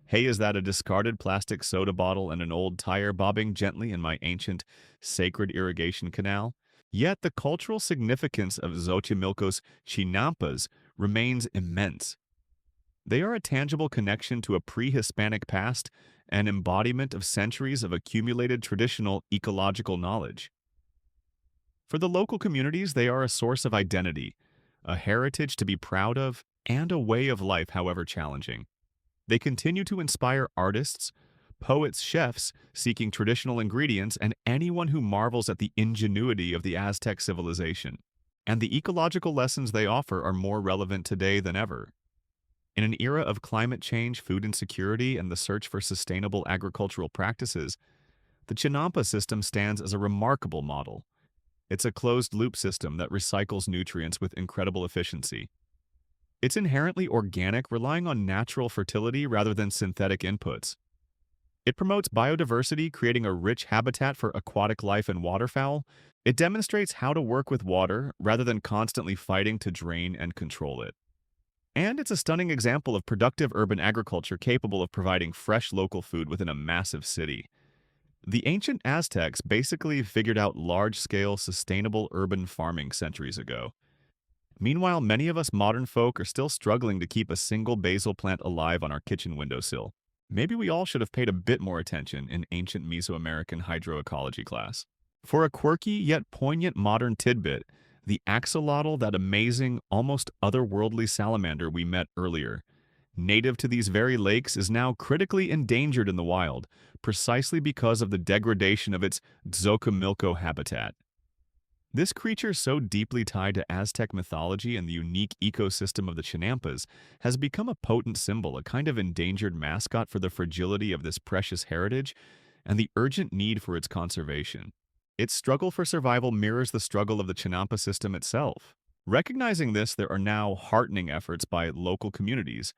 hey, is that a discarded plastic soda bottle and an old tire bobbing gently in my ancient, sacred irrigation canal? Yet the cultural significance of Xochimilco's chinampas remains immense. They are a tangible connection to a pre-Hispanic past, an embodiment of centuries of accumulated traditional ecological knowledge. For the local communities, they are a source of identity, a heritage to be proud of, and a way of life, however challenging. They continue to inspire artists, poets, chefs seeking traditional ingredients, and anyone who marvels at the ingenuity of the Aztec civilization. And the ecological lessons they offer are more relevant today than ever. In an era of climate change, food insecurity, and the search for sustainable agricultural practices, the Chinampa system stands as a remarkable model. It's a closed-loop system that recycles nutrients with incredible efficiency. It's inherently organic, relying on natural fertility rather than synthetic inputs. It promotes biodiversity, creating a rich habitat for aquatic life and waterfowl. It demonstrates how to work with water rather than constantly fighting to drain and control it. And it's a stunning example of productive urban agriculture capable of providing fresh local food within a massive city. The ancient Aztecs basically figured out large-scale, sustainable urban farming centuries ago. Meanwhile, many of us modern folk are still struggling to keep a single basil plant alive on our kitchen windowsill. Maybe we all should have paid a bit more attention in ancient Mesoamerican hydroecology class. For a quirky yet poignant modern tidbit, the axolotl, that amazing, almost otherworldly salamander we met earlier, native to these very lakes, is now critically endangered in the wild, precisely because of the degradation of its Xochimilco habitat. This creature, so deeply tied to Aztec mythology and the unique ecosystem of the Chinampas, has become a potent symbol, a kind of endangered mascot for the fragility of this precious heritage and the urgent need for its conservation. Its struggle for survival mirrors the struggle of the Chinampa system itself. Recognizing this, there are now heartening efforts by local communities,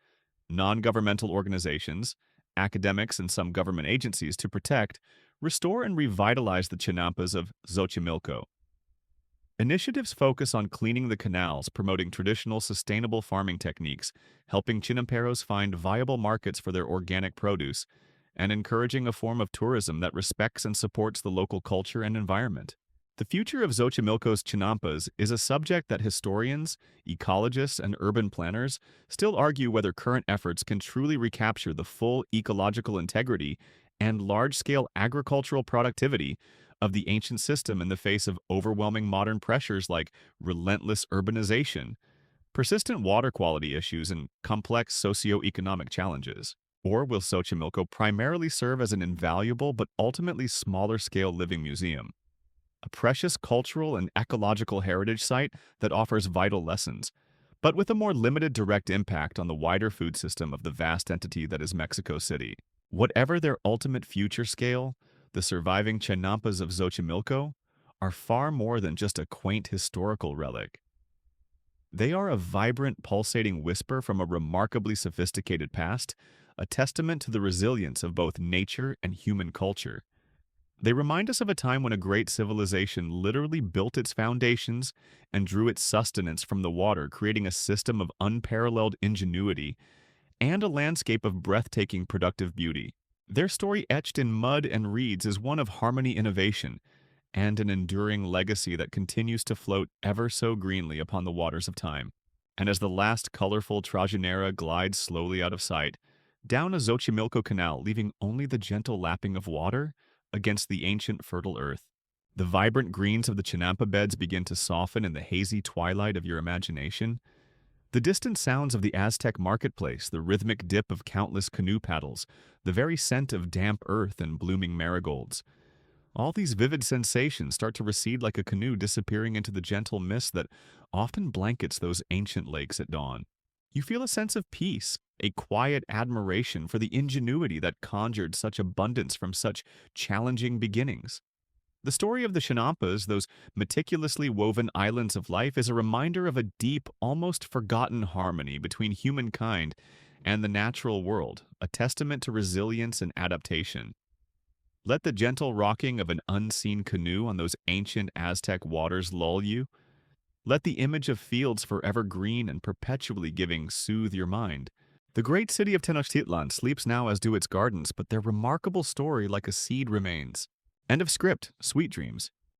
non-governmental organizations, academics, and some government agencies to protect, restore, and revitalize the Chinampas of Xochimilco. Initiatives focus on cleaning the canals, promoting traditional sustainable farming techniques, helping Chinamperos find viable markets for their organic produce, and encouraging a form of tourism that respects and supports the local culture and environment. The future of Xochimilco's Chinampas is a subject that historians, ecologists, and urban planners still argue whether current efforts can truly recapture the full ecological integrity and large-scale agricultural productivity of the ancient system in the face of overwhelming modern pressures like relentless urbanization, persistent water quality issues, and complex socio-economic challenges? Or will Xochimilco primarily serve as an invaluable but ultimately smaller-scale living museum, a precious cultural and ecological heritage site that offers vital lessons, but with a more limited direct impact on the wider food system of the vast entity that is Mexico City? Whatever their ultimate future scale, the surviving chinampas of Xochimilco are far more than just a quaint historical relic. They are a vibrant, pulsating whisper from a remarkably sophisticated past, a testament to the resilience of both nature and human culture. They remind us of a time when a great civilization literally built its foundations and drew its sustenance from the water, creating a system of unparalleled ingenuity and a landscape of breathtaking productive beauty. Their story etched in mud and reeds is one of harmony innovation and an enduring legacy that continues to float ever so greenly upon the waters of time. And as the last colorful Trajanera glides slowly out of sight, down a Xochimilco canal, leaving only the gentle lapping of water against the ancient fertile earth, the vibrant greens of the Chinampa beds begin to soften in the hazy twilight of your imagination. The distant sounds of the Aztec marketplace, the rhythmic dip of countless canoe paddles, the very scent of damp earth and blooming marigolds. All these vivid sensations start to recede like a canoe disappearing into the gentle mist that often blankets those ancient lakes at dawn. You feel a sense of peace, a quiet admiration for the ingenuity that conjured such abundance from such challenging beginnings. The story of the Chinampas, those meticulously woven islands of life, is a reminder of a deep, almost forgotten harmony between humankind and the natural world, a testament to resilience and adaptation. Let the gentle rocking of an unseen canoe on those ancient Aztec waters lull you. Let the image of fields forever green and perpetually giving soothe your mind. The great city of Tenochtitlan sleeps now as do its gardens, but their remarkable story like a seed remains. End of script. Sweet dreams.